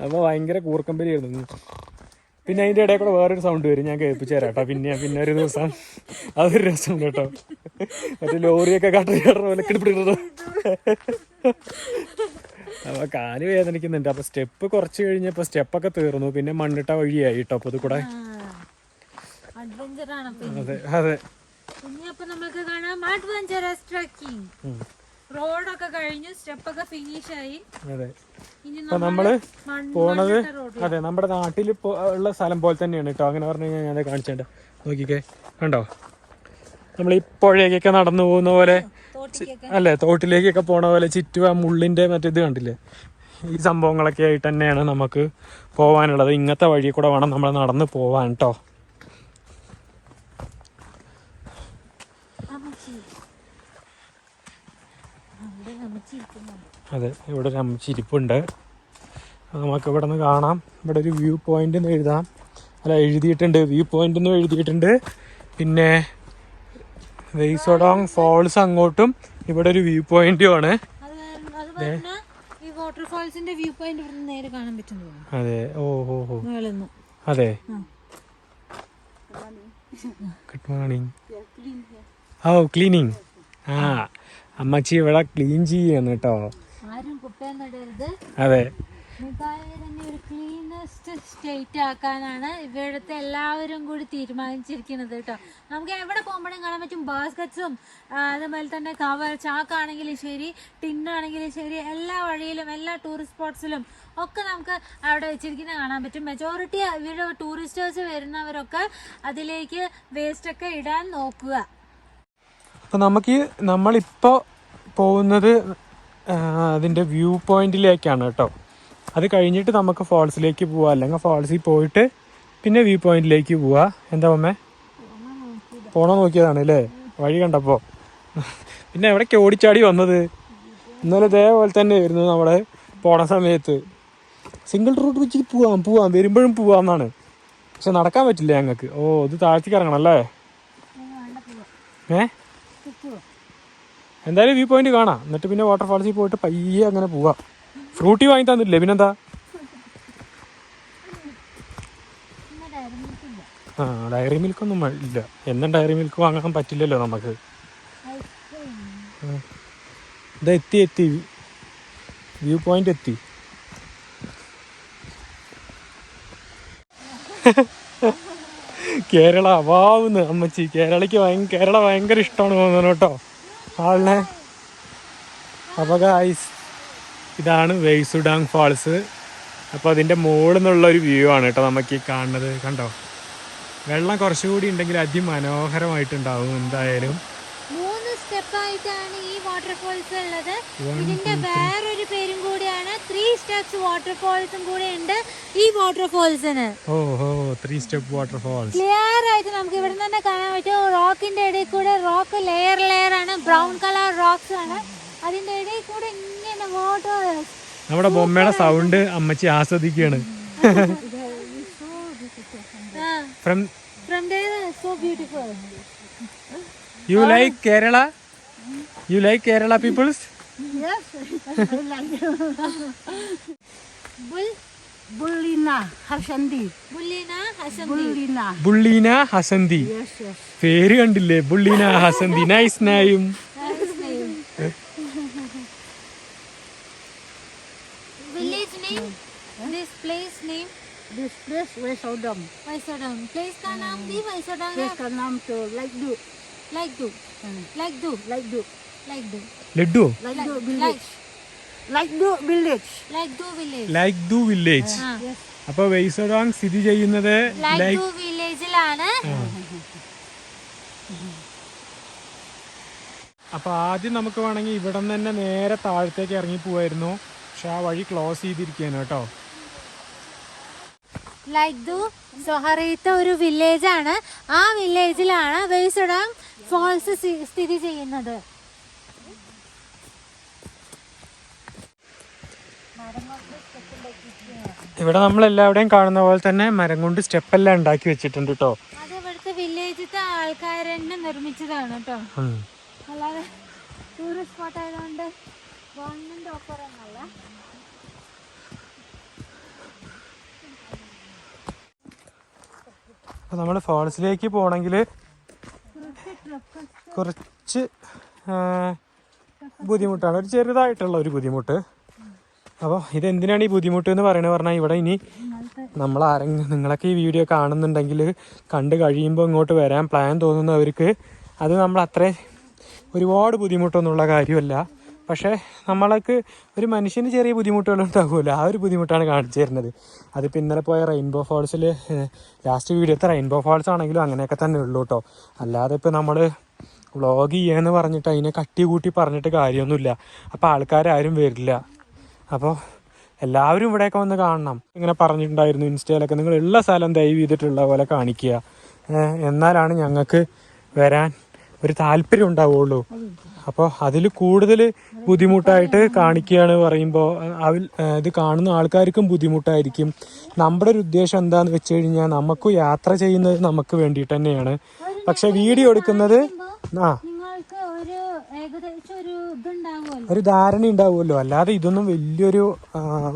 അപ്പൊ ഭയങ്കര കൂർക്കം വലിയായിരുന്നു. പിന്നെ അതിൻ്റെ ഇടയിൽ കൂടെ വേറൊരു സൗണ്ട് വരും, ഞാൻ കേൾപ്പിച്ചു തരാം കേട്ടോ. പിന്നെ ഒരു ദിവസം അതൊരു രസം കേട്ടോ. മറ്റേ ലോറിയൊക്കെ കട്ട പോലെ കിടപ്പിടിക്കുന്നത്. അപ്പൊ കാല് വേദനിക്കുന്നുണ്ട്. അപ്പൊ സ്റ്റെപ്പ് കുറച്ച് കഴിഞ്ഞപ്പോ സ്റ്റെപ്പൊക്കെ തീർന്നു, പിന്നെ മണ്ണിട്ട വഴിയായി കേട്ടോ. അപ്പൊ ഇത് കൂടെ അതെ അതെ. ഇനി അപ്പൊ നമുക്ക് കാണാം അഡ്വഞ്ചറസ് ട്രക്കിംഗ്. റോഡൊക്കെ കഴിഞ്ഞു, സ്റ്റെപ്പൊക്കെ ഫിനിഷ് ആയി. അതെ. അപ്പൊ നമ്മള് പോണത് അതെ നമ്മുടെ നാട്ടിൽ ഉള്ള സ്ഥലം പോലെ തന്നെയാണ് കേട്ടോ. അങ്ങനെ പറഞ്ഞു കഴിഞ്ഞാൽ ഞാൻ കാണിച്ചേണ്ട. നോക്കിക്കേ, കണ്ടോ, നമ്മൾ ഈ പുഴയൊക്കെ നടന്നു പോകുന്ന പോലെ, അല്ലേ, തോട്ടിലേക്കൊക്കെ പോണ പോലെ ചുറ്റും ആ മുള്ളിന്റെ മറ്റേത് കണ്ടില്ലേ, ഈ സംഭവങ്ങളൊക്കെ ആയിട്ട് തന്നെയാണ് നമുക്ക് പോവാനുള്ളത്. ഇങ്ങനത്തെ വഴി കൂടെ വേണം നമ്മൾ നടന്ന് പോവാൻ കേട്ടോ. അതെ, ഇവിടെ ഒരു അമ്മച്ചിരിപ്പുണ്ട്. നമുക്ക് ഇവിടെ നിന്ന് കാണാം. ഇവിടെ ഒരു വ്യൂ പോയിന്റ് എന്ന് എഴുതാം, അല്ല എഴുതിയിട്ടുണ്ട്, വ്യൂ പോയിന്റ് എന്ന് എഴുതിയിട്ടുണ്ട്. പിന്നെ വെയ് സോഡോങ് ഫോൾസ് അങ്ങോട്ടും ഇവിടെ ഒരു വ്യൂ പോയിന്റും ആണ്. അതെ, ഓ ഓ ഓ, അതെ. Good morning. ഓ, ക്ലീനിങ്. ആ, അമ്മച്ചി ഇവിടെ ക്ലീൻ ചെയ്യാണ് കേട്ടോ. അതെ, ഒരു ക്ലീനസ്റ്റ് സ്റ്റേറ്റ് ആക്കാനാണ് ഇവിടുത്തെ എല്ലാവരും കൂടി തീരുമാനിച്ചിരിക്കുന്നത് കേട്ടോ. നമുക്ക് എവിടെ പോകുമ്പോഴും കാണാൻ പറ്റും ബാസ്കറ്റ്സും, അതുപോലെ തന്നെ കവർ ചാക്കാണെങ്കിലും ശരി, ടിന്നാണെങ്കിലും ശരി, എല്ലാ വഴിയിലും എല്ലാ ടൂറിസ്റ്റ് സ്പോട്ട്സിലും ഒക്കെ നമുക്ക് അവിടെ വെച്ചിരിക്കുന്നത് കാണാൻ പറ്റും. മെജോറിറ്റി ഇവിടെ ടൂറിസ്റ്റേഴ്സ് വരുന്നവരൊക്കെ അതിലേക്ക് വേസ്റ്റൊക്കെ ഇടാൻ നോക്കുക. അപ്പം നമ്മളിപ്പോൾ പോകുന്നത് അതിൻ്റെ വ്യൂ പോയിന്റിലേക്കാണ് കേട്ടോ. അത് കഴിഞ്ഞിട്ട് നമുക്ക് ഫോൾസിലേക്ക് പോവാം, അല്ലെങ്കിൽ ഫോൾസിൽ പോയിട്ട് പിന്നെ വ്യൂ പോയിന്റിലേക്ക് പോവാ. എന്താ അമ്മേ, പോണോ നോക്കിയതാണ് അല്ലേ വഴി കണ്ടപ്പോൾ. പിന്നെ എവിടേക്ക് ഓടിച്ചാടി വന്നത്, ഇന്നലെ ഇതേപോലെ തന്നെ ആയിരുന്നു നമ്മുടെ പോണ സമയത്ത്. സിംഗിൾ റൂട്ട് വെച്ച് പോവാം വരുമ്പോഴും പോവാന്നാണ്, പക്ഷെ നടക്കാൻ പറ്റില്ല ഞങ്ങൾക്ക്. ഓ, ഇത് താഴ്ത്തിക്ക് ഇറങ്ങണം അല്ലേ. എന്തായാലും വ്യൂ പോയിന്റ് കാണാം, എന്നിട്ട് പിന്നെ വാട്ടർഫാൾസിൽ പോയിട്ട് പയ്യെ അങ്ങനെ പോവാം. ഫ്രൂട്ടി വാങ്ങി തന്നില്ലേ, പിന്നെന്താ. ആ, ഡയറി മിൽക്കൊന്നും ഇല്ല. എന്നും ഡയറി മിൽക്ക് വാങ്ങാൻ പറ്റില്ലല്ലോ നമുക്ക്. ഇതാ എത്തി വ്യൂ പോയിന്റ് എത്തി. കേരള വാവുന്ന് അമ്മച്ചി. കേരള ഭയങ്കര ഇഷ്ടമാണ് തോന്നുന്നു കേട്ടോ ആളിനെ. അപ്പോൾ ഗായ്സ്, ഇതാണ് വെയ് സോഡോങ് ഫാൾസ്. അപ്പോൾ അതിൻ്റെ മുകളിൽ നിന്നുള്ളൊരു വ്യൂ ആണ് കേട്ടോ നമുക്ക് ഈ കാണുന്നത്. കണ്ടോ, വെള്ളം കുറച്ചുകൂടി ഉണ്ടെങ്കിൽ അതിമനോഹരമായിട്ടുണ്ടാവും. എന്തായാലും 3 സ്റ്റെപ്പായിട്ടാണ് ഈ വാട്ടർഫോൾസ് ഉള്ളത്. ഇതിന്റെ വേറൊരു പേരും കൂടിയാണ് 3 സ്റ്റെപ്സ് വാട്ടർഫോൾസും കൂടെ ഉണ്ട് ഈ വാട്ടർഫോൾസിന്. ഓഹോ, 3 സ്റ്റെപ്പ് വാട്ടർഫോൾസ് ക്ലിയർ ആയിട്ട് നമുക്ക് ഇവിടെ തന്നെ കാണാൻ പറ്റും. റോക്കിന്റെ ഇടയിൽ കൂടെ, റോക്ക് ലെയർ ആണ്, ബ്രൗൺ കളർ റോക്സ് ആണ്. അതിന്റെ ഇടയിൽ കൂടെ ഇങ്ങനെ വാട്ടർ. നമ്മുടെ ബൊമ്മയുടെ സൗണ്ട് അമ്മച്ചി ആസ്വദിക്കുകയാണ്. From there, so beautiful. You like Kerala? You like Kerala peoples? Yes, I like Bullina Hasandi. ബുള്ളീന ഹസന്തി. Yes, yes. പേര് കണ്ടില്ലേ, Bulina Hasanti. Nice name. Village name? This place name? This place Wei Sawdong. Wei Sawdong. Place का नाम भी Wei Sawdong है. Place का नाम तो Like Do. Like do. Like Do. Laddu Like Do Like. village. Like Do village. Like do village. Like ദു village. Yes. അപ്പൊ വെയ് സോഡോങ് സ്ഥിതി ചെയ്യുന്നത് Like do villageലാണ്. അപ്പൊ ആദ്യം നമുക്ക് വേണമെങ്കിൽ ഇവിടെ നിന്ന് തന്നെ നേരെ താഴത്തേക്ക് ഇറങ്ങി പോവായിരുന്നു, പക്ഷെ ആ വഴി ക്ലോസ് ചെയ്തിരിക്കുകയാണ് കേട്ടോ. ലൈക്ക് ദു സൊഹറയിത്തെ ഒരു വില്ലേജ് ആണ്. ആ വില്ലേജിലാണ് വെയ് സോഡോങ് ഫോൾസ് സ്ഥിതി ചെയ്യുന്നത്. ഇവിടെ നമ്മൾ എല്ലാവിടെയും കാണുന്ന പോലെ തന്നെ മരം കൊണ്ട് സ്റ്റെപ്പെല്ലാം ഉണ്ടാക്കി വെച്ചിട്ടുണ്ട് കേട്ടോ. അത് ഇവിടുത്തെ വില്ലേജിലത്തെ ആൾക്കാർ തന്നെ നിർമ്മിച്ചതാണ് കേട്ടോ, അല്ലാതെ ടൂറിസ്റ്റ് സ്പോട്ട് ആയതുകൊണ്ട് ഗവൺമെന്റ് ഓഫർ ഒന്നല്ല. അപ്പോൾ നമ്മൾ ഫോൾസിലേക്ക് പോകണമെങ്കിൽ കുറച്ച് ബുദ്ധിമുട്ടാണ്, ഒരു ചെറുതായിട്ടുള്ള ഒരു ബുദ്ധിമുട്ട്. അപ്പോൾ ഇതെന്തിനാണ് ഈ ബുദ്ധിമുട്ട് എന്ന് പറഞ്ഞാൽ ഇവിടെ ഇനി നിങ്ങളൊക്കെ ഈ വീഡിയോ കാണുന്നുണ്ടെങ്കിൽ കണ്ട് കഴിയുമ്പോൾ ഇങ്ങോട്ട് വരാൻ പ്ലാൻ തോന്നുന്നവർക്ക് അത് നമ്മൾ അത്ര ഒരുപാട് ബുദ്ധിമുട്ടൊന്നുള്ള കാര്യമല്ല. പക്ഷേ നമ്മൾക്ക് ഒരു മനുഷ്യന് ചെറിയ ബുദ്ധിമുട്ടുകളുണ്ടാകുമല്ലോ, ആ ഒരു ബുദ്ധിമുട്ടാണ് കാണിച്ചു തരുന്നത്. അതിപ്പോൾ ഇന്നലെ പോയ റെയിൻബോ ഫാൾസിൽ ലാസ്റ്റ് വീഡിയോത്തെ റെയിൻബോ ഫാൾസ് ആണെങ്കിലും അങ്ങനെയൊക്കെ തന്നെ ഉള്ളൂ കേട്ടോ. അല്ലാതെ ഇപ്പോൾ നമ്മൾ വ്ളോഗ് ചെയ്യാന്ന് പറഞ്ഞിട്ട് അതിനെ കട്ടി കൂട്ടി പറഞ്ഞിട്ട് കാര്യമൊന്നുമില്ല. അപ്പോൾ ആൾക്കാരും വരില്ല. അപ്പോൾ എല്ലാവരും ഇവിടെയൊക്കെ വന്ന് കാണണം. ഇങ്ങനെ പറഞ്ഞിട്ടുണ്ടായിരുന്നു ഇൻസ്റ്റയിലൊക്കെ, നിങ്ങൾ ഉള്ള സ്ഥലം ദയവ് ചെയ്തിട്ടുള്ള പോലെ കാണിക്കുക, എന്നാലാണ് ഞങ്ങൾക്ക് വരാൻ ഒരു താല്പര്യം ഉണ്ടാവുള്ളൂ. അപ്പോൾ അതിൽ കൂടുതൽ ബുദ്ധിമുട്ടായിട്ട് കാണിക്കുകയാണ് പറയുമ്പോൾ ഇത് കാണുന്ന ആൾക്കാർക്കും ബുദ്ധിമുട്ടായിരിക്കും. നമ്മുടെ ഒരു ഉദ്ദേശം എന്താണെന്ന് വെച്ച് കഴിഞ്ഞാൽ നമുക്ക് യാത്ര ചെയ്യുന്നത് നമുക്ക് വേണ്ടിയിട്ട് തന്നെയാണ്. പക്ഷെ വീഡിയോ എടുക്കുന്നത് ഒരു ധാരണ ഉണ്ടാവുമല്ലോ. അല്ലാതെ ഇതൊന്നും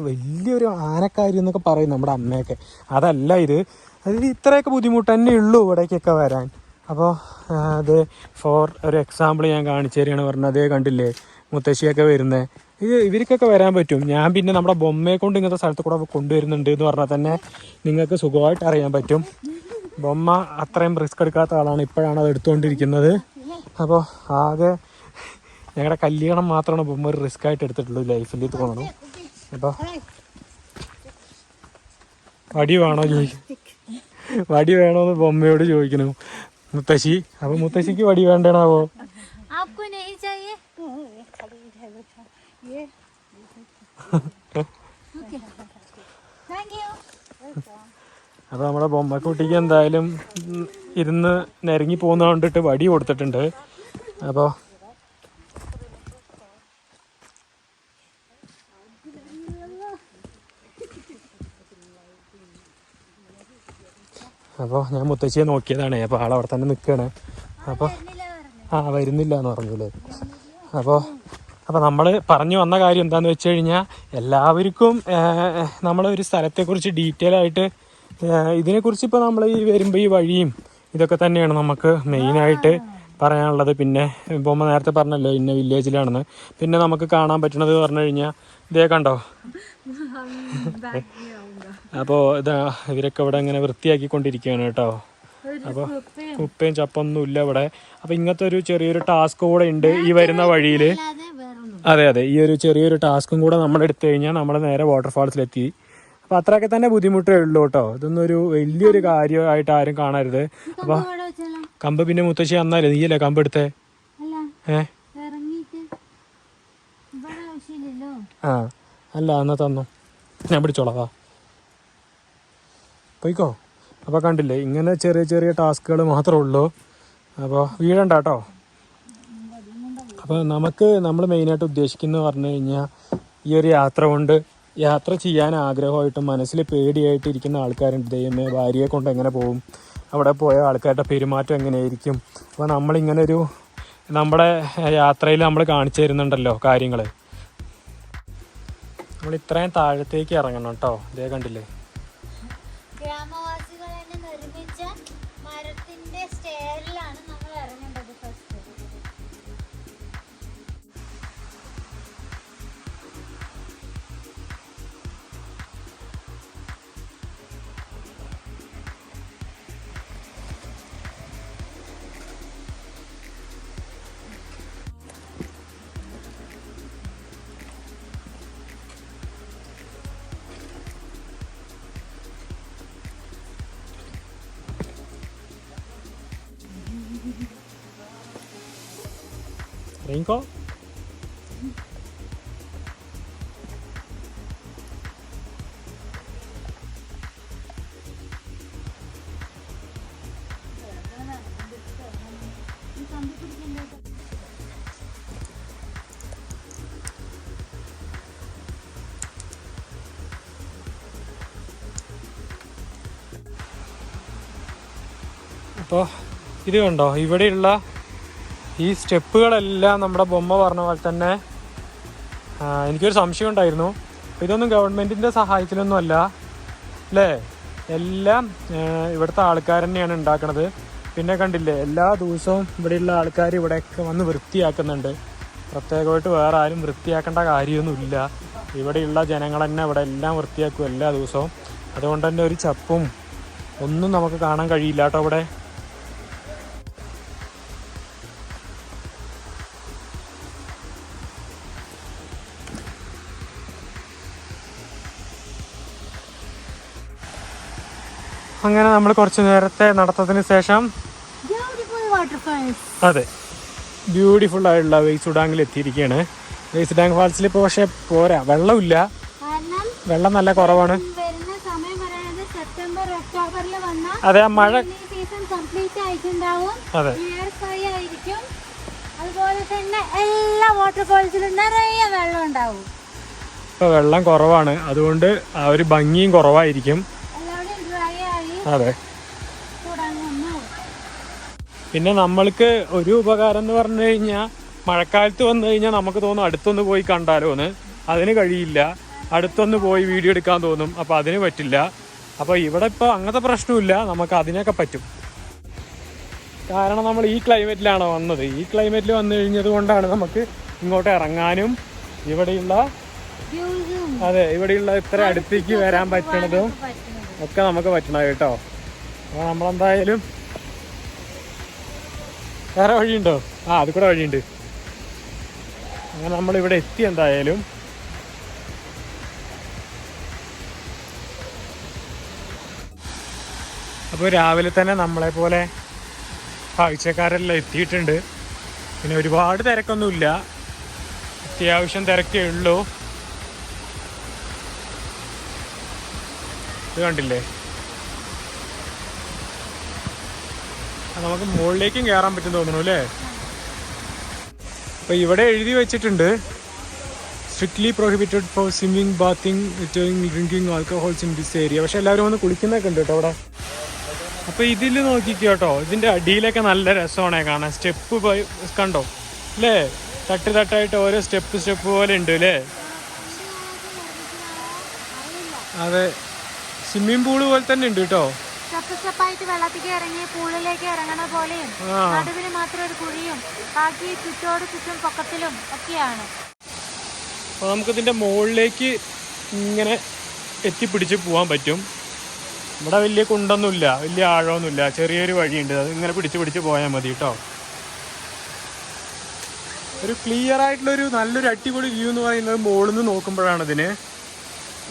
വലിയൊരു ആനക്കാരി എന്നൊക്കെ പറയും നമ്മുടെ അമ്മയൊക്കെ. അതല്ല ഇത്. അതിൽ ഇത്രയൊക്കെ ബുദ്ധിമുട്ട് തന്നെ ഉള്ളൂ ഇവിടേക്കൊക്കെ വരാൻ. അപ്പോൾ അത് ഒരു എക്സാമ്പിൾ ഞാൻ കാണിച്ചു തരികയാണ് പറഞ്ഞത്. അതേ കണ്ടില്ലേ മുത്തശ്ശിയൊക്കെ വരുന്നത്. ഇവർക്കൊക്കെ വരാൻ പറ്റും. ഞാൻ പിന്നെ നമ്മുടെ ബൊമ്മയെ കൊണ്ട് ഇങ്ങനത്തെ സ്ഥലത്ത് കൂടെ കൊണ്ടുവരുന്നുണ്ട് എന്ന് പറഞ്ഞാൽ തന്നെ നിങ്ങൾക്ക് സുഖമായിട്ട് അറിയാൻ പറ്റും. ബൊമ്മ അത്രയും റിസ്ക് എടുക്കാത്ത ആളാണ്, ഇപ്പോഴാണ് അത് എടുത്തുകൊണ്ടിരിക്കുന്നത്. അപ്പോൾ ആകെ ഞങ്ങളുടെ കല്യാണം മാത്രമാണ് ബൊമ്മ ഒരു റിസ്ക് ആയിട്ട് എടുത്തിട്ടുള്ളൂ ലൈഫിൽ തോന്നണം. അപ്പോൾ വടി വേണോന്ന് ബൊമ്മയോട് ചോദിക്കുന്നു മുത്തശ്ശി. അപ്പൊ മുത്തശ്ശിക്ക് വടി വേണ്ടണാവോ? അപ്പൊ നമ്മുടെ ബൊമ്മക്കുട്ടിക്ക് എന്തായാലും ഇരുന്ന് നിരങ്ങി പോകുന്ന കൊണ്ടിട്ട് വടി കൊടുത്തിട്ടുണ്ട്. അപ്പോൾ ഞാൻ മുത്തശ്ശിയെ നോക്കിയതാണ്. അപ്പോൾ ആളവിടെ തന്നെ നിൽക്കുകയാണ്. അപ്പോൾ വരുന്നില്ല എന്ന് പറഞ്ഞില്ലേ. അപ്പോൾ നമ്മൾ പറഞ്ഞു വന്ന കാര്യം എന്താണെന്ന് വെച്ച് കഴിഞ്ഞാൽ എല്ലാവർക്കും നമ്മളൊരു സ്ഥലത്തെക്കുറിച്ച് ഡീറ്റെയിൽ ആയിട്ട് ഇതിനെക്കുറിച്ച് ഇപ്പോൾ നമ്മൾ ഈ വരുമ്പോൾ ഈ വഴിയും ഇതൊക്കെ തന്നെയാണ് നമുക്ക് മെയിനായിട്ട് പറയാനുള്ളത്. പിന്നെ ബൊമ്മ നേരത്തെ പറഞ്ഞല്ലോ ഇന്ന വില്ലേജിലാണെന്ന്. പിന്നെ നമുക്ക് കാണാൻ പറ്റണത് പറഞ്ഞു കഴിഞ്ഞാൽ ഇതേ കണ്ടോ. അപ്പോൾ ഇവരൊക്കെ ഇവിടെ ഇങ്ങനെ വൃത്തിയാക്കിക്കൊണ്ടിരിക്കുകയാണ് കേട്ടോ. അപ്പോൾ കുപ്പയും ചപ്പൊന്നും ഇല്ല ഇവിടെ. അപ്പോൾ ഇങ്ങനത്തെ ഒരു ചെറിയൊരു ടാസ്ക് കൂടെ ഉണ്ട് ഈ വരുന്ന വഴിയിൽ. അതെ ഈ ഒരു ചെറിയൊരു ടാസ്കും കൂടെ നമ്മൾ എടുത്തു കഴിഞ്ഞാൽ നമ്മൾ നേരെ വാട്ടർഫാൾസിലെത്തി. അപ്പോൾ അത്രയൊക്കെ തന്നെ ബുദ്ധിമുട്ടേ ഉള്ളൂ കേട്ടോ. ഇതൊന്നും ഒരു വലിയൊരു കാര്യമായിട്ട് ആരും കാണരുത്. അപ്പോൾ കമ്പ് പിന്നെ മുത്തശ്ശി വന്നാലേ നീയല്ലേ കമ്പ് എടുത്തേ? അല്ല എന്നാ തന്നോ, ഞാൻ പിടിച്ചോളാം, പോയിക്കോ. അപ്പോൾ കണ്ടില്ലേ ഇങ്ങനെ ചെറിയ ചെറിയ ടാസ്കുകൾ മാത്രമേ ഉള്ളൂ. അപ്പോൾ വീഴണ്ട കേട്ടോ. അപ്പോൾ നമ്മൾ മെയിനായിട്ട് ഉദ്ദേശിക്കുന്നത് പറഞ്ഞു കഴിഞ്ഞാൽ ഈ ഒരു യാത്ര ചെയ്യാൻ ആഗ്രഹമായിട്ടും മനസ്സിൽ പേടിയായിട്ട് ഇരിക്കുന്ന ആൾക്കാരുണ്ട്. ദൈവമേ ഭാര്യയെ കൊണ്ട് എങ്ങനെ പോകും, അവിടെ പോയ ആൾക്കാരുടെ പെരുമാറ്റം എങ്ങനെയായിരിക്കും. അപ്പോൾ നമ്മളിങ്ങനെ നമ്മുടെ യാത്രയിൽ നമ്മൾ കാണിച്ചു തരുന്നുണ്ടല്ലോ കാര്യങ്ങൾ. നമ്മൾ ഇത്രയും താഴത്തേക്ക് ഇറങ്ങണം കേട്ടോ. ഇതേ കണ്ടില്ലേ ഗ്രാമവാസികൾ തന്നെ നിർമ്മിച്ച മരത്തിന്റെ സ്റ്റെയറിലാണ് നമ്മൾ ഇറങ്ങേണ്ടത് ഫസ്റ്റ്. Rinko? അപ്പോൾ ഇത് കണ്ടോ, ഇവിടെയുള്ള ഈ സ്റ്റെപ്പുകളെല്ലാം നമ്മുടെ ബൊമ്മ പറഞ്ഞ പോലെ തന്നെ എനിക്കൊരു സംശയം ഉണ്ടായിരുന്നു. ഇതൊന്നും ഗവൺമെൻറ്റിൻ്റെ സഹായത്തിലൊന്നും അല്ല അല്ലേ, എല്ലാം ഇവിടുത്തെ ആൾക്കാർ തന്നെയാണ് ഉണ്ടാക്കണത്. പിന്നെ കണ്ടില്ലേ എല്ലാ ദിവസവും ഇവിടെയുള്ള ആൾക്കാർ ഇവിടെയൊക്കെ വന്ന് വൃത്തിയാക്കുന്നുണ്ട്. പ്രത്യേകമായിട്ട് വേറെ ആരും വൃത്തിയാക്കേണ്ട കാര്യമൊന്നുമില്ല. ഇവിടെയുള്ള ജനങ്ങൾ തന്നെ ഇവിടെ എല്ലാം വൃത്തിയാക്കും എല്ലാ ദിവസവും. അതുകൊണ്ട് തന്നെ ഒരു ചപ്പും ഒന്നും നമുക്ക് കാണാൻ കഴിയില്ല കേട്ടോ ഇവിടെ. അങ്ങനെ നമ്മൾ കുറച്ച് നേരത്തെ നടത്തതിന് ശേഷം അതെ ബ്യൂട്ടിഫുൾ ആയിട്ടുള്ള വെയ് സോഡോങ്ങിൽ എത്തിയിരിക്കുകയാണ്. വെയ് സോഡോങ് ഫാൾസിൽ ഇപ്പോൾ പക്ഷെ പോരാ, വെള്ളമില്ല, വെള്ളം നല്ല കുറവാണ്. അതെ മഴ അതെ അതുപോലെ തന്നെ എല്ലാ വാട്ടർഫാൾസിലും നിറയെ വെള്ളം ഉണ്ടാവും. ഇപ്പൊ വെള്ളം കുറവാണ്, അതുകൊണ്ട് ആ ഒരു ഭംഗിയും കുറവായിരിക്കും. അതെ. പിന്നെ നമ്മൾക്ക് ഒരു ഉപകാരം എന്ന് പറഞ്ഞു കഴിഞ്ഞാൽ മഴക്കാലത്ത് വന്നു കഴിഞ്ഞാൽ നമുക്ക് തോന്നും അടുത്തൊന്ന് പോയി കണ്ടാലോ എന്ന്. അതിന് കഴിയില്ല. അടുത്തൊന്ന് പോയി വീഡിയോ എടുക്കാൻ തോന്നും, അപ്പോൾ അതിന് പറ്റില്ല. അപ്പോൾ ഇവിടെ ഇപ്പോൾ അങ്ങനത്തെ പ്രശ്നമില്ല, നമുക്ക് അതിനൊക്കെ പറ്റും. കാരണം നമ്മൾ ഈ ക്ലൈമറ്റിലാണ് വന്നത്. ഈ ക്ലൈമറ്റിൽ വന്നു കഴിഞ്ഞത് കൊണ്ടാണ് നമുക്ക് ഇങ്ങോട്ട് ഇറങ്ങാനും ഇവിടെയുള്ള ഇത്ര അടുത്തേക്ക് വരാൻ പറ്റണതും ഒക്കെ നമുക്ക് പറ്റണത് കേട്ടോ. അപ്പോൾ നമ്മളെന്തായാലും വേറെ വഴിയുണ്ടോ? അത് കൂടെ വഴിയുണ്ട്. അങ്ങനെ നമ്മളിവിടെ എത്തി എന്തായാലും. അപ്പോൾ രാവിലെ തന്നെ നമ്മളെ പോലെ കാഴ്ചക്കാരെല്ലാം എത്തിയിട്ടുണ്ട്. പിന്നെ ഒരുപാട് തിരക്കൊന്നുമില്ല, അത്യാവശ്യം തിരക്കേ ഉള്ളൂ. ഇത് കണ്ടില്ലേ? നമുക്ക് മുകളിലേക്കും കയറാൻ പറ്റും തോന്നുന്നു അല്ലേ? അപ്പോൾ ഇവിടെ എഴുതി വെച്ചിട്ടുണ്ട് strictly prohibited for swimming, bathing, drinking alcohols in this area. പക്ഷെ എല്ലാവരും വന്ന് കുളിക്കുന്നൊക്കെ ഉണ്ട് കേട്ടോ അവിടെ. അപ്പോൾ ഇതിൽ നോക്കിക്കോട്ടോ, ഇതിൻ്റെ അടിയിലൊക്കെ നല്ല രസമാണ് കാണാൻ. സ്റ്റെപ്പ് പോയി കണ്ടോ അല്ലേ? തട്ടായിട്ട് ഓരോ സ്റ്റെപ്പ് പോലെ ഉണ്ട് അല്ലേ? അതെ, സ്വിമ്മിംഗ് പൂള് പോലെ തന്നെ ഉണ്ട് കേട്ടോ. സ്റ്റെപ്പായിട്ട് വെള്ളത്തിലേക്ക് ഇറങ്ങി പൂളിലേക്ക് ഇറങ്ങണ പോലെയും നടുവിന് മാത്രം ഒരു കുഴിയും ബാക്കി ചുറ്റും പൊക്കത്തിലും ഒക്കെയാണ്. അപ്പോൾ നമുക്കിതിൻ്റെ മുകളിലേക്ക് ഇങ്ങനെ എത്തിപ്പിടിച്ച് പോകാൻ പറ്റും. ഇവിടെ വലിയ കുണ്ടൊന്നുമില്ല, വലിയ ആഴമൊന്നുമില്ല, ചെറിയൊരു വഴിയുണ്ട്. അത് ഇങ്ങനെ പിടിച്ച് പോയാൽ മതി കേട്ടോ. ഒരു ക്ലിയർ ആയിട്ടുള്ളൊരു നല്ലൊരു അടിപൊളി വ്യൂ എന്ന് പറയുന്നത് മുകളിൽ നിന്ന് നോക്കുമ്പോഴാണ് ഇതിന്.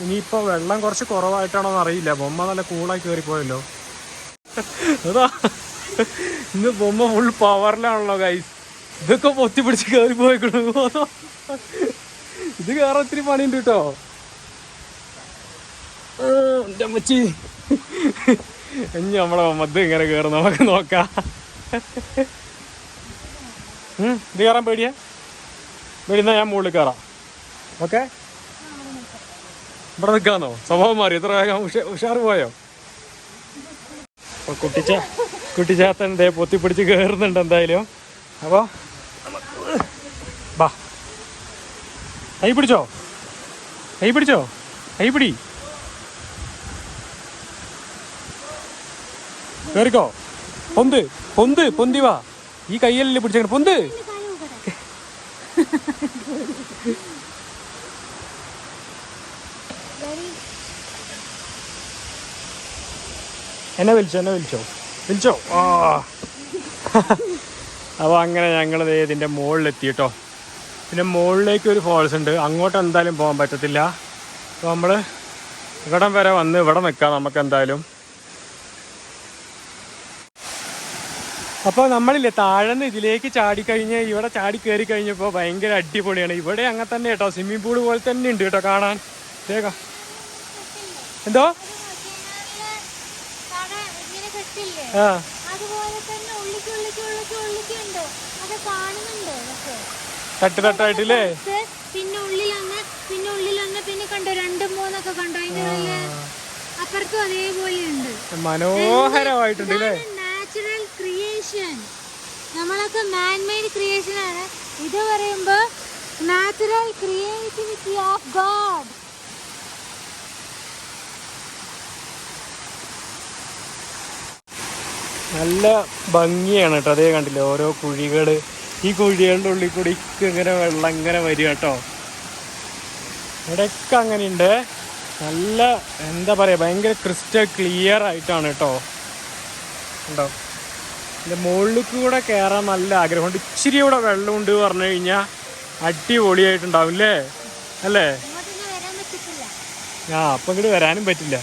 ഇനിയിപ്പോൾ വെള്ളം കുറച്ച് കുറവായിട്ടാണോ എന്ന് അറിയില്ല. ബൊമ്മ നല്ല കൂളായി കയറിപ്പോയല്ലോ. അതാ ഇന്ന് ബൊമ്മ ഫുൾ പവറിലാണല്ലോ ഗൈസ്. ഇതൊക്കെ പൊത്തി പിടിച്ച് കയറിപ്പോയിക്കണു. ഇത് കയറാൻ ഒത്തിരി പണിയുണ്ട് കേട്ടോ. എൻ്റെ അമ്മച്ചി ഇനി നമ്മളെ മദ്ദ് ഇങ്ങനെ കയറും, നമുക്ക് നോക്കാം. ഇത് കയറാൻ പേടിയാ? പേടിന്നാ ഞാൻ മുകളിൽ കയറാം. ഓക്കെ, ഇവിടെ നിൽക്കാന്നോ? സ്വഭാവം മാറി എത്ര വേഗം ഉഷാറ് പോയോ? അപ്പോൾ കുട്ടിച്ചാത്തൻ്റെ പൊത്തിപ്പിടിച്ച് കയറുന്നുണ്ട് എന്തായാലും. അപ്പോൾ ബാ, കൈ പിടിച്ചോ, കൈ പിടി, കേറിക്കോ. പൊന്തി വാ. ഈ കയ്യല്ലേ പിടിച്ചേക്കണം, പൊന്ത്. എന്നെ വിളിച്ചോ. ആ അപ്പോൾ അങ്ങനെ ഞങ്ങൾ ഇതിൻ്റെ മുകളിലെത്തി കേട്ടോ. പിന്നെ മുകളിലേക്ക് ഒരു ഫോൾസ് ഉണ്ട്, അങ്ങോട്ട് എന്തായാലും പോകാൻ പറ്റത്തില്ല. അപ്പോൾ നമ്മൾ ഇവിടം വരെ വന്ന് ഇവിടെ നിൽക്കാം നമുക്ക് എന്തായാലും. അപ്പോൾ നമ്മളില്ലേ താഴെന്ന് ഇതിലേക്ക് ചാടിക്കഴിഞ്ഞ് ഇവിടെ ചാടി കയറി കഴിഞ്ഞപ്പോൾ ഭയങ്കര അടിപൊളിയാണ്. ഇവിടെ അങ്ങനെ തന്നെ കേട്ടോ, സ്വിമ്മിംഗ് പൂള് പോലെ തന്നെ ഉണ്ട് കേട്ടോ കാണാൻ. എന്തോ തട്ടായിട്ടില്ലേ? പിന്നെ ഉള്ളിലൊന്ന് പിന്നെ കണ്ടോ 2, 3 കണ്ടോ. അപ്പുറത്തും അതേപോലെ ഉണ്ട്, മനോഹരമായിട്ടുണ്ട് അല്ലേ? Natural creation. നമ്മളൊക്കെ മാൻമെയ്ഡ് ക്രിയേഷൻ ആണ്. ഇത് പറയുമ്പോ നാച്ചുറൽ ക്രിയേറ്റിവിറ്റി ഓഫ് ഗോഡ്. നല്ല ഭംഗിയാണ് കേട്ടോ. അതേ കണ്ടില്ലേ ഓരോ കുഴികൾ. ഈ കുഴികളുടെ ഉള്ളിൽ കൂടി ഇങ്ങനെ വെള്ളം ഇങ്ങനെ വരിക കേട്ടോ. ഇവിടെയൊക്കെ അങ്ങനെയുണ്ട്. നല്ല എന്താ പറയുക, ഭയങ്കര ക്രിസ്റ്റൽ ക്ലിയർ ആയിട്ടാണ് കേട്ടോ. ഉണ്ടോ, ഇതിൻ്റെ മുകളിൽ കൂടെ കയറാൻ നല്ല ആഗ്രഹമുണ്ട്. ഇച്ചിരി കൂടെ വെള്ളമുണ്ട് പറഞ്ഞു കഴിഞ്ഞാൽ അടിപൊളിയായിട്ടുണ്ടാവും അല്ലേ? അല്ലേ? അപ്പം ഇങ്ങോട്ട് വരാനും പറ്റില്ല.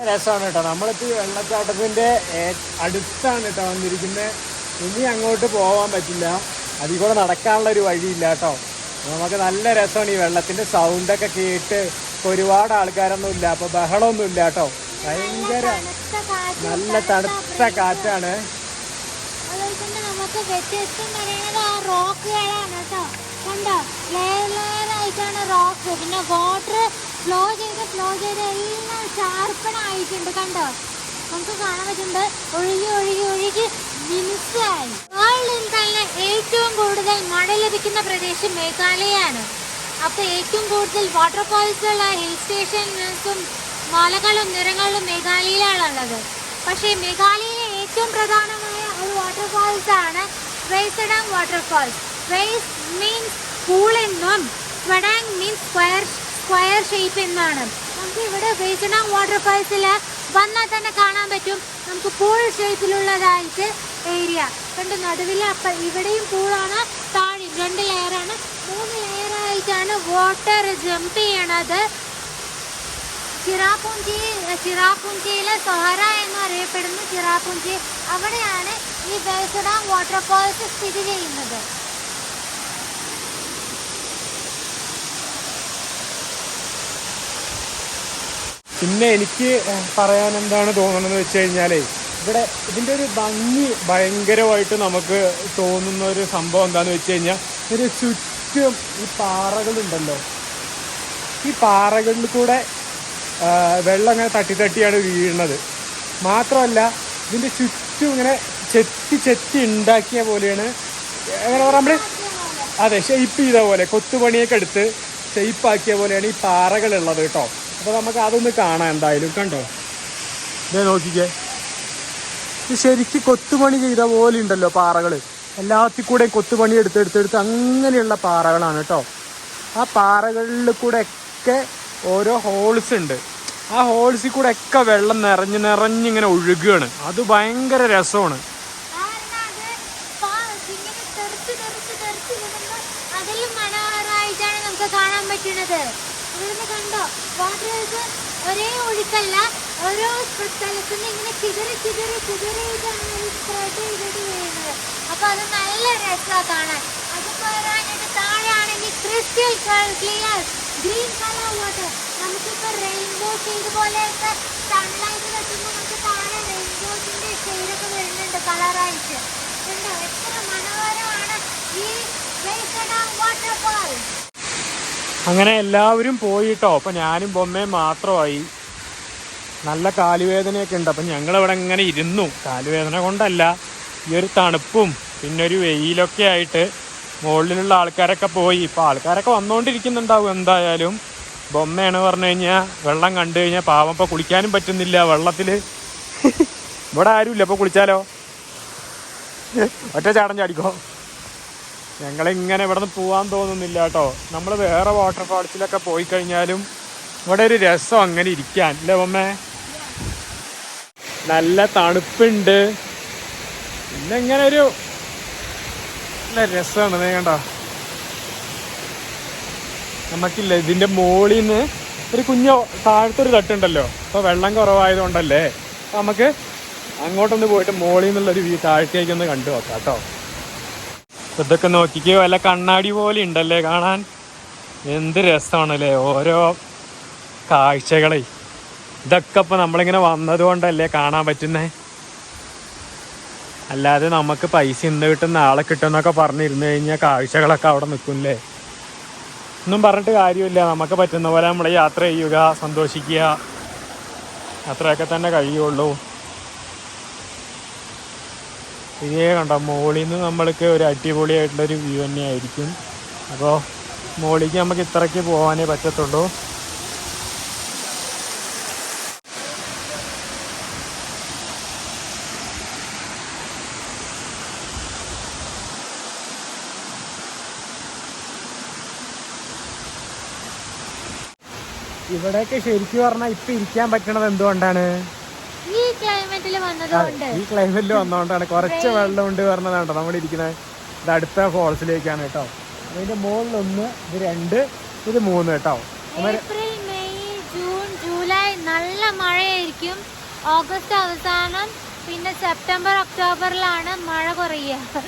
രസമാണ് കേട്ടോ. നമ്മളിപ്പോൾ വെള്ളച്ചാട്ടത്തിൻ്റെ അടുത്താണ് കേട്ടോ വന്നിരിക്കുന്നത്. ഇനി അങ്ങോട്ട് പോകാൻ പറ്റില്ല, അതിൽ കൂടെ നടക്കാനുള്ള ഒരു വഴിയില്ല കേട്ടോ. നമുക്ക് നല്ല രസമാണ് ഈ വെള്ളത്തിൻ്റെ സൗണ്ടൊക്കെ കേട്ട്. ഇപ്പോൾ ഒരുപാട് ആൾക്കാരൊന്നും ഇല്ല, അപ്പോൾ ബഹളമൊന്നും ഇല്ല കേട്ടോ. ഭയങ്കര നല്ല തണുത്ത കാറ്റാണ്. നമുക്ക് വ്യത്യസ്തം പറയുന്നത് ആ റോക്കുകളാണ് കേട്ടോ. കണ്ടോ, ലെയർ ലെയർ ആയിട്ടാണ് റോക്ക്. പിന്നെ വാട്ടർ ഫ്ലോ ചെയ്ത് എല്ലാം ഷാർപ്പണായിട്ടുണ്ട്. കണ്ടോ, നമുക്ക് കാണാൻ പറ്റുന്നുണ്ട്. ഒഴുകി മിനുസായി. വേൾഡിൽ തന്നെ ഏറ്റവും കൂടുതൽ മഴ ലഭിക്കുന്ന പ്രദേശം മേഘാലയയാണ്. അപ്പോൾ ഏറ്റവും കൂടുതൽ വാട്ടർഫാൾസുള്ള ഹിൽ സ്റ്റേഷൻസും മലകളും നിറങ്ങളും മേഘാലയയിലാണുള്ളത്. പക്ഷേ മേഘാലയയിലെ ഏറ്റവും പ്രധാനമായ ഒരു വാട്ടർഫാൾസ് ആണ് Wei Sawdong waterfalls. Wei means pool എന്നും സ്വഡാങ് മീൻസ് സ്ക്വയർ ഷേപ്പ് എന്നാണ്. നമുക്ക് ഇവിടെ വൈ സഡോങ് വാട്ടർഫാൾസിൽ വന്നാൽ തന്നെ കാണാൻ പറ്റും നമുക്ക് പൂൾ ഷേപ്പിലുള്ളതായിട്ട് ഏരിയ കണ്ട്. നടുവിൽ അപ്പം ഇവിടെയും പൂളാണ്, താഴെ 2 ലെയറാണ്, 3 ലെയറായിട്ടാണ് വാട്ടർ ജമ്പ് ചെയ്യണത്. ചിറാപുഞ്ചിയിലെ സൊഹറ എന്നറിയപ്പെടുന്ന ചിറാപുഞ്ചി, അവിടെയാണ് ഈ വൈ സഡോങ് വാട്ടർഫാൾസ് സ്ഥിതി ചെയ്യുന്നത്. പിന്നെ എനിക്ക് പറയാൻ എന്താണ് തോന്നുന്നതെന്ന് വെച്ച് കഴിഞ്ഞാലേ, ഇവിടെ ഇതിൻ്റെ ഒരു ഭംഗി ഭയങ്കരമായിട്ട് നമുക്ക് തോന്നുന്ന ഒരു സംഭവം എന്താണെന്ന് വെച്ച് കഴിഞ്ഞാൽ, ഒരു ചുറ്റും ഈ പാറകളുണ്ടല്ലോ, ഈ പാറകളിൽ കൂടെ വെള്ളം ഇങ്ങനെ തട്ടിയാണ് വീഴുന്നത്. മാത്രമല്ല ഇതിൻ്റെ ചുറ്റും ഇങ്ങനെ ചെത്തി ഉണ്ടാക്കിയ പോലെയാണ്. എങ്ങനെ പറയാം, നമ്മൾ അതെ ഷെയ്പ്പ് ചെയ്ത പോലെ, കൊത്തുപണിയൊക്കെ എടുത്ത് ഷെയ്പ്പാക്കിയ പോലെയാണ് ഈ പാറകളുള്ളത് കേട്ടോ. അപ്പോൾ നമുക്ക് അതൊന്ന് കാണാം എന്തായാലും. കണ്ടോ, ഇതേ നോക്കിക്കേ, ഇത് ശരിക്കും കൊത്തുപണി ചെയ്ത പോലെ ഉണ്ടല്ലോ പാറകൾ. എല്ലാത്തിൽ കൂടെയും കൊത്തുപണി എടുത്തെടുത്ത് അങ്ങനെയുള്ള പാറകളാണ് കേട്ടോ. ആ പാറകളിൽ കൂടെ ഒക്കെ ഓരോ ഹോൾസ് ഉണ്ട്. ആ ഹോൾസിൽ കൂടെ ഒക്കെ വെള്ളം നിറഞ്ഞിങ്ങനെ ഒഴുകുകയാണ്. അത് ഭയങ്കര രസമാണ്. അതിലും മനോഹരമായിട്ടാണ് നമുക്ക് കാണാൻ പറ്റുന്നത്. ഇവിടുന്ന് കണ്ടോ, വാട്ടർ ഒരേ ഒഴുക്കല്ല, ഓരോ സ്ഥലത്തു നിന്ന് ഇങ്ങനെ ചിതറിയിട്ടാണ് സ്പ്രെഡ് ചെയ്തിട്ട് വീഴുന്നത്. അപ്പൊ അത് നല്ല രസമാണ് കാണാൻ. അതുപോലെ താഴെ ആണെങ്കിൽ crystal clear green colour water. നമുക്കിപ്പോൾ റെയിൻബോ ഷെയ്ഡ് പോലെയൊക്കെ സൺലൈറ്റ് തട്ടുമ്പോൾ നമുക്ക് താഴെ റെയിൻബോസിന്റെ ഷെയ്ഡൊക്കെ വരുന്നുണ്ട് കളറായിട്ട്. കണ്ടോ, എത്ര മനോഹരമാണ് ഈ വൈ സഡോങ് വാട്ടർഫാൾ. അങ്ങനെ എല്ലാവരും പോയിട്ടോ. അപ്പം ഞാനും ബൊമ്മയും മാത്രമായി. നല്ല കാലുവേദനയൊക്കെ ഉണ്ട്. അപ്പം ഞങ്ങളിവിടെ ഇങ്ങനെ ഇരുന്നു. കാലുവേദന കൊണ്ടല്ല, ഈ ഒരു തണുപ്പും പിന്നെ ഒരു വെയിലൊക്കെ ആയിട്ട് മുകളിലുള്ള ആൾക്കാരൊക്കെ പോയി. ഇപ്പോൾ ആൾക്കാരൊക്കെ വന്നുകൊണ്ടിരിക്കുന്നുണ്ടാവും എന്തായാലും. ബൊമ്മയാണ് പറഞ്ഞു കഴിഞ്ഞാൽ വെള്ളം കണ്ടു കഴിഞ്ഞാൽ പാവം ഇപ്പോൾ കുളിക്കാനും പറ്റുന്നില്ല വെള്ളത്തിൽ. ഇവിടെ ആരുമില്ല, ഇപ്പോൾ കുളിച്ചാലോ ഒറ്റ ചാടം ചാടിക്കോ. ഞങ്ങളിങ്ങനെ ഇവിടെ നിന്ന് പോകാൻ തോന്നുന്നില്ല കേട്ടോ. നമ്മൾ വേറെ വാട്ടർഫാൾസിലൊക്കെ പോയി കഴിഞ്ഞാലും ഇവിടെ ഒരു രസം അങ്ങനെ ഇരിക്കാൻ അല്ലേ ബൊമ്മേ? നല്ല തണുപ്പുണ്ട്, പിന്നെ ഇങ്ങനെ ഒരു നല്ല രസമാണ്. നീ കണ്ടോ, നമുക്കില്ല ഇതിൻ്റെ മുകളിൽ നിന്ന് ഒരു കുഞ്ഞ് താഴത്തൊരു തട്ടുണ്ടല്ലോ. അപ്പോൾ വെള്ളം കുറവായതുകൊണ്ടല്ലേ, അപ്പോൾ നമുക്ക് അങ്ങോട്ടൊന്ന് പോയിട്ട് മുകളിൽ നിന്നുള്ളൊരു താഴത്തേക്കൊന്ന് കണ്ടു നോക്കാം കേട്ടോ. ഇതൊക്കെ നോക്കിക്കോ, വല്ല കണ്ണാടി പോലെ ഉണ്ടല്ലേ കാണാൻ. എന്ത് രസമാണല്ലേ ഓരോ കാഴ്ചകളെ. ഇതൊക്കെ ഇപ്പോൾ നമ്മളിങ്ങനെ വന്നത് കൊണ്ടല്ലേ കാണാൻ പറ്റുന്നേ. അല്ലാതെ നമുക്ക് പൈസ ഇന്ന് കിട്ടും നാളെ കിട്ടുമെന്നൊക്കെ പറഞ്ഞിരുന്നു കഴിഞ്ഞാൽ കാഴ്ചകളൊക്കെ അവിടെ നിൽക്കില്ലേ. ഒന്നും പറഞ്ഞിട്ട് കാര്യമില്ല. നമുക്ക് പറ്റുന്ന പോലെ നമ്മൾ യാത്ര ചെയ്യുക, സന്തോഷിക്കുക, അത്രയൊക്കെ തന്നെ കഴിയുള്ളൂ. ഇതേ കണ്ടോ, മുകളിൽ നിന്ന് നമ്മൾക്ക് ഒരു അടിപൊളിയായിട്ടുള്ളൊരു വ്യൂ തന്നെയായിരിക്കും. അപ്പോൾ മോളിക്ക് നമുക്ക് ഇത്രയ്ക്ക് പോകാനേ പറ്റത്തുള്ളൂ. ഇവിടെയൊക്കെ ശരിക്കും പറഞ്ഞാൽ ഇപ്പൊ ഇരിക്കാൻ പറ്റണത് എന്തുകൊണ്ടാണ്? ഈ ക്ലൈമറ്റിൽ വന്നതുകൊണ്ട്. ഈ ക്ലൈമറ്റിൽ വന്നതുകൊണ്ടാണ്. കുറച്ച് വെള്ളം ഉണ്ട് പറഞ്ഞതാണ്ടോ നമ്മളിരിക്കുന്നത്. ഇത് അടുത്ത ഫോൾസിലേക്കാണ് കേട്ടോ. അതിന്റെ മുകളിൽ 1, ഇത് 2, ഇത് 3 കേട്ടോ. ഏപ്രിൽ, മെയ്, ജൂൺ, ജൂലൈ നല്ല മഴയായിരിക്കും. ഓഗസ്റ്റ് അവസാനം, പിന്നെ സെപ്റ്റംബർ, ഒക്ടോബറിലാണ് മഴ കുറയുക.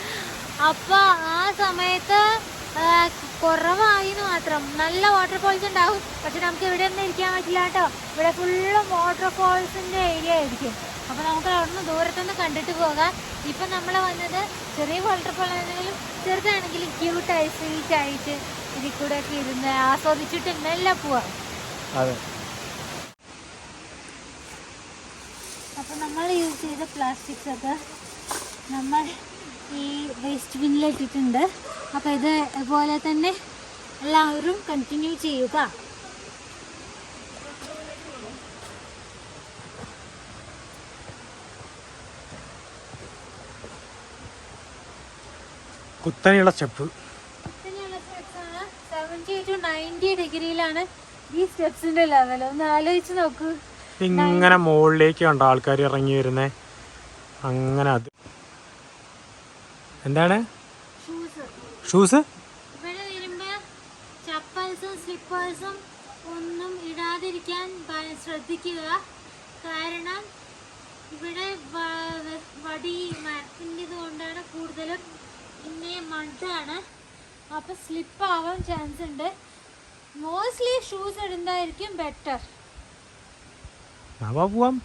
അപ്പോൾ ആ സമയത്ത് കുറവായി മാത്രം. നല്ല വാട്ടർഫോൾസ് ഉണ്ടാവും. പക്ഷെ നമുക്ക് ഇവിടെ ഒന്നും ഇരിക്കാൻ പറ്റില്ല കേട്ടോ. ഇവിടെ ഫുള്ളും വാട്ടർഫോൾസിൻ്റെ ഏരിയ ആയിരിക്കും. അപ്പോൾ നമുക്ക് അവിടെ നിന്ന് ദൂരത്തുനിന്ന് കണ്ടിട്ട് പോകാം. ഇപ്പം നമ്മൾ വന്നത് ചെറിയ വാട്ടർഫോൾ ആണെങ്കിലും ചെറുതാണെങ്കിലും ക്യൂട്ടായി സ്വീറ്റായിട്ട് ഇതിൽ കൂടെ ഒക്കെ ഇരുന്ന് ആസ്വദിച്ചിട്ട് മെല്ലെ പോവാം. അപ്പം നമ്മൾ യൂസ് ചെയ്ത പ്ലാസ്റ്റിക്സ് ഒക്കെ നമ്മൾ ഈ വേസ്റ്റ് ബിന്നിൽ ഇട്ടിട്ടുണ്ട്. അപ്പോൾ ഇതുപോലെ തന്നെ എല്ലാവരും കണ്ടിന്യൂ ചെയ്യുക. കുത്തനെയുള്ള സ്റ്റെപ്പ്. 70 to 90 ഡിഗ്രിയിലാണ് ഈ സ്റ്റെപ്സിന്റെ ലെവൽ. ഒന്ന് ആലോചിച്ച് നോക്കൂ. ഇങ്ങനെ മുകളിലേക്ക് കണ്ടോ ആൾക്കാർ ഇറങ്ങി വരുന്നേ. അങ്ങനെ അത് എന്താണ് ഷൂസ്? ഇവിടെ വരുമ്പോ ചപ്പൽസും സ്ലിപ്പേഴ്സും ഒന്നും ഇടാതിരിക്കാൻ ശ്രദ്ധിക്കുക. കാരണം ഇവിടെ വടി മരത്തിൻ്റെ ഇതുകൊണ്ടാണ് കൂടുതലും. പിന്നെ മണ്ണാണ്, അപ്പോൾ സ്ലിപ്പ് ആവാൻ ചാൻസ് ഉണ്ട്. മോസ്റ്റ്ലി ഷൂസ് ഇടുന്നതായിരിക്കും ബെറ്റർ. പോവാം.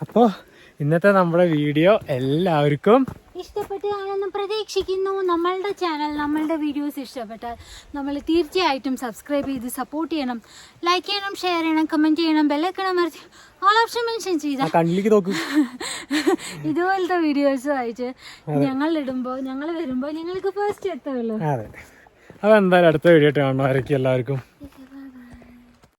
അപ്പോൾ ഇന്നത്തെ നമ്മുടെ വീഡിയോ എല്ലാവർക്കും ഇഷ്ടപ്പെട്ട് കാണുമെന്ന് പ്രതീക്ഷിക്കുന്നു. നമ്മളുടെ ചാനൽ, നമ്മളുടെ വീഡിയോസ് ഇഷ്ടപ്പെട്ടാൽ നമ്മൾ തീർച്ചയായിട്ടും സബ്സ്ക്രൈബ് ചെയ്ത് സപ്പോർട്ട് ചെയ്യണം. ലൈക്ക് ചെയ്യണം, ഷെയർ ചെയ്യണം, കമൻറ്റ് ചെയ്യണം, ബെല്ലൈക്കൺ അമർത്തി ഓൾ ഓപ്ഷൻ മെൻഷൻ ചെയ്താൽ കണ്ണിലേക്ക് നോക്കൂ. ഇതുപോലത്തെ വീഡിയോസ് അയച്ച് ഞങ്ങൾ വരുമ്പോൾ ഞങ്ങൾക്ക് ഫസ്റ്റ് എത്തുള്ളൂ. അതെ. അപ്പോൾ എന്തായാലും അടുത്ത വീഡിയോ കാണുന്നവരൊക്കെ എല്ലാവർക്കും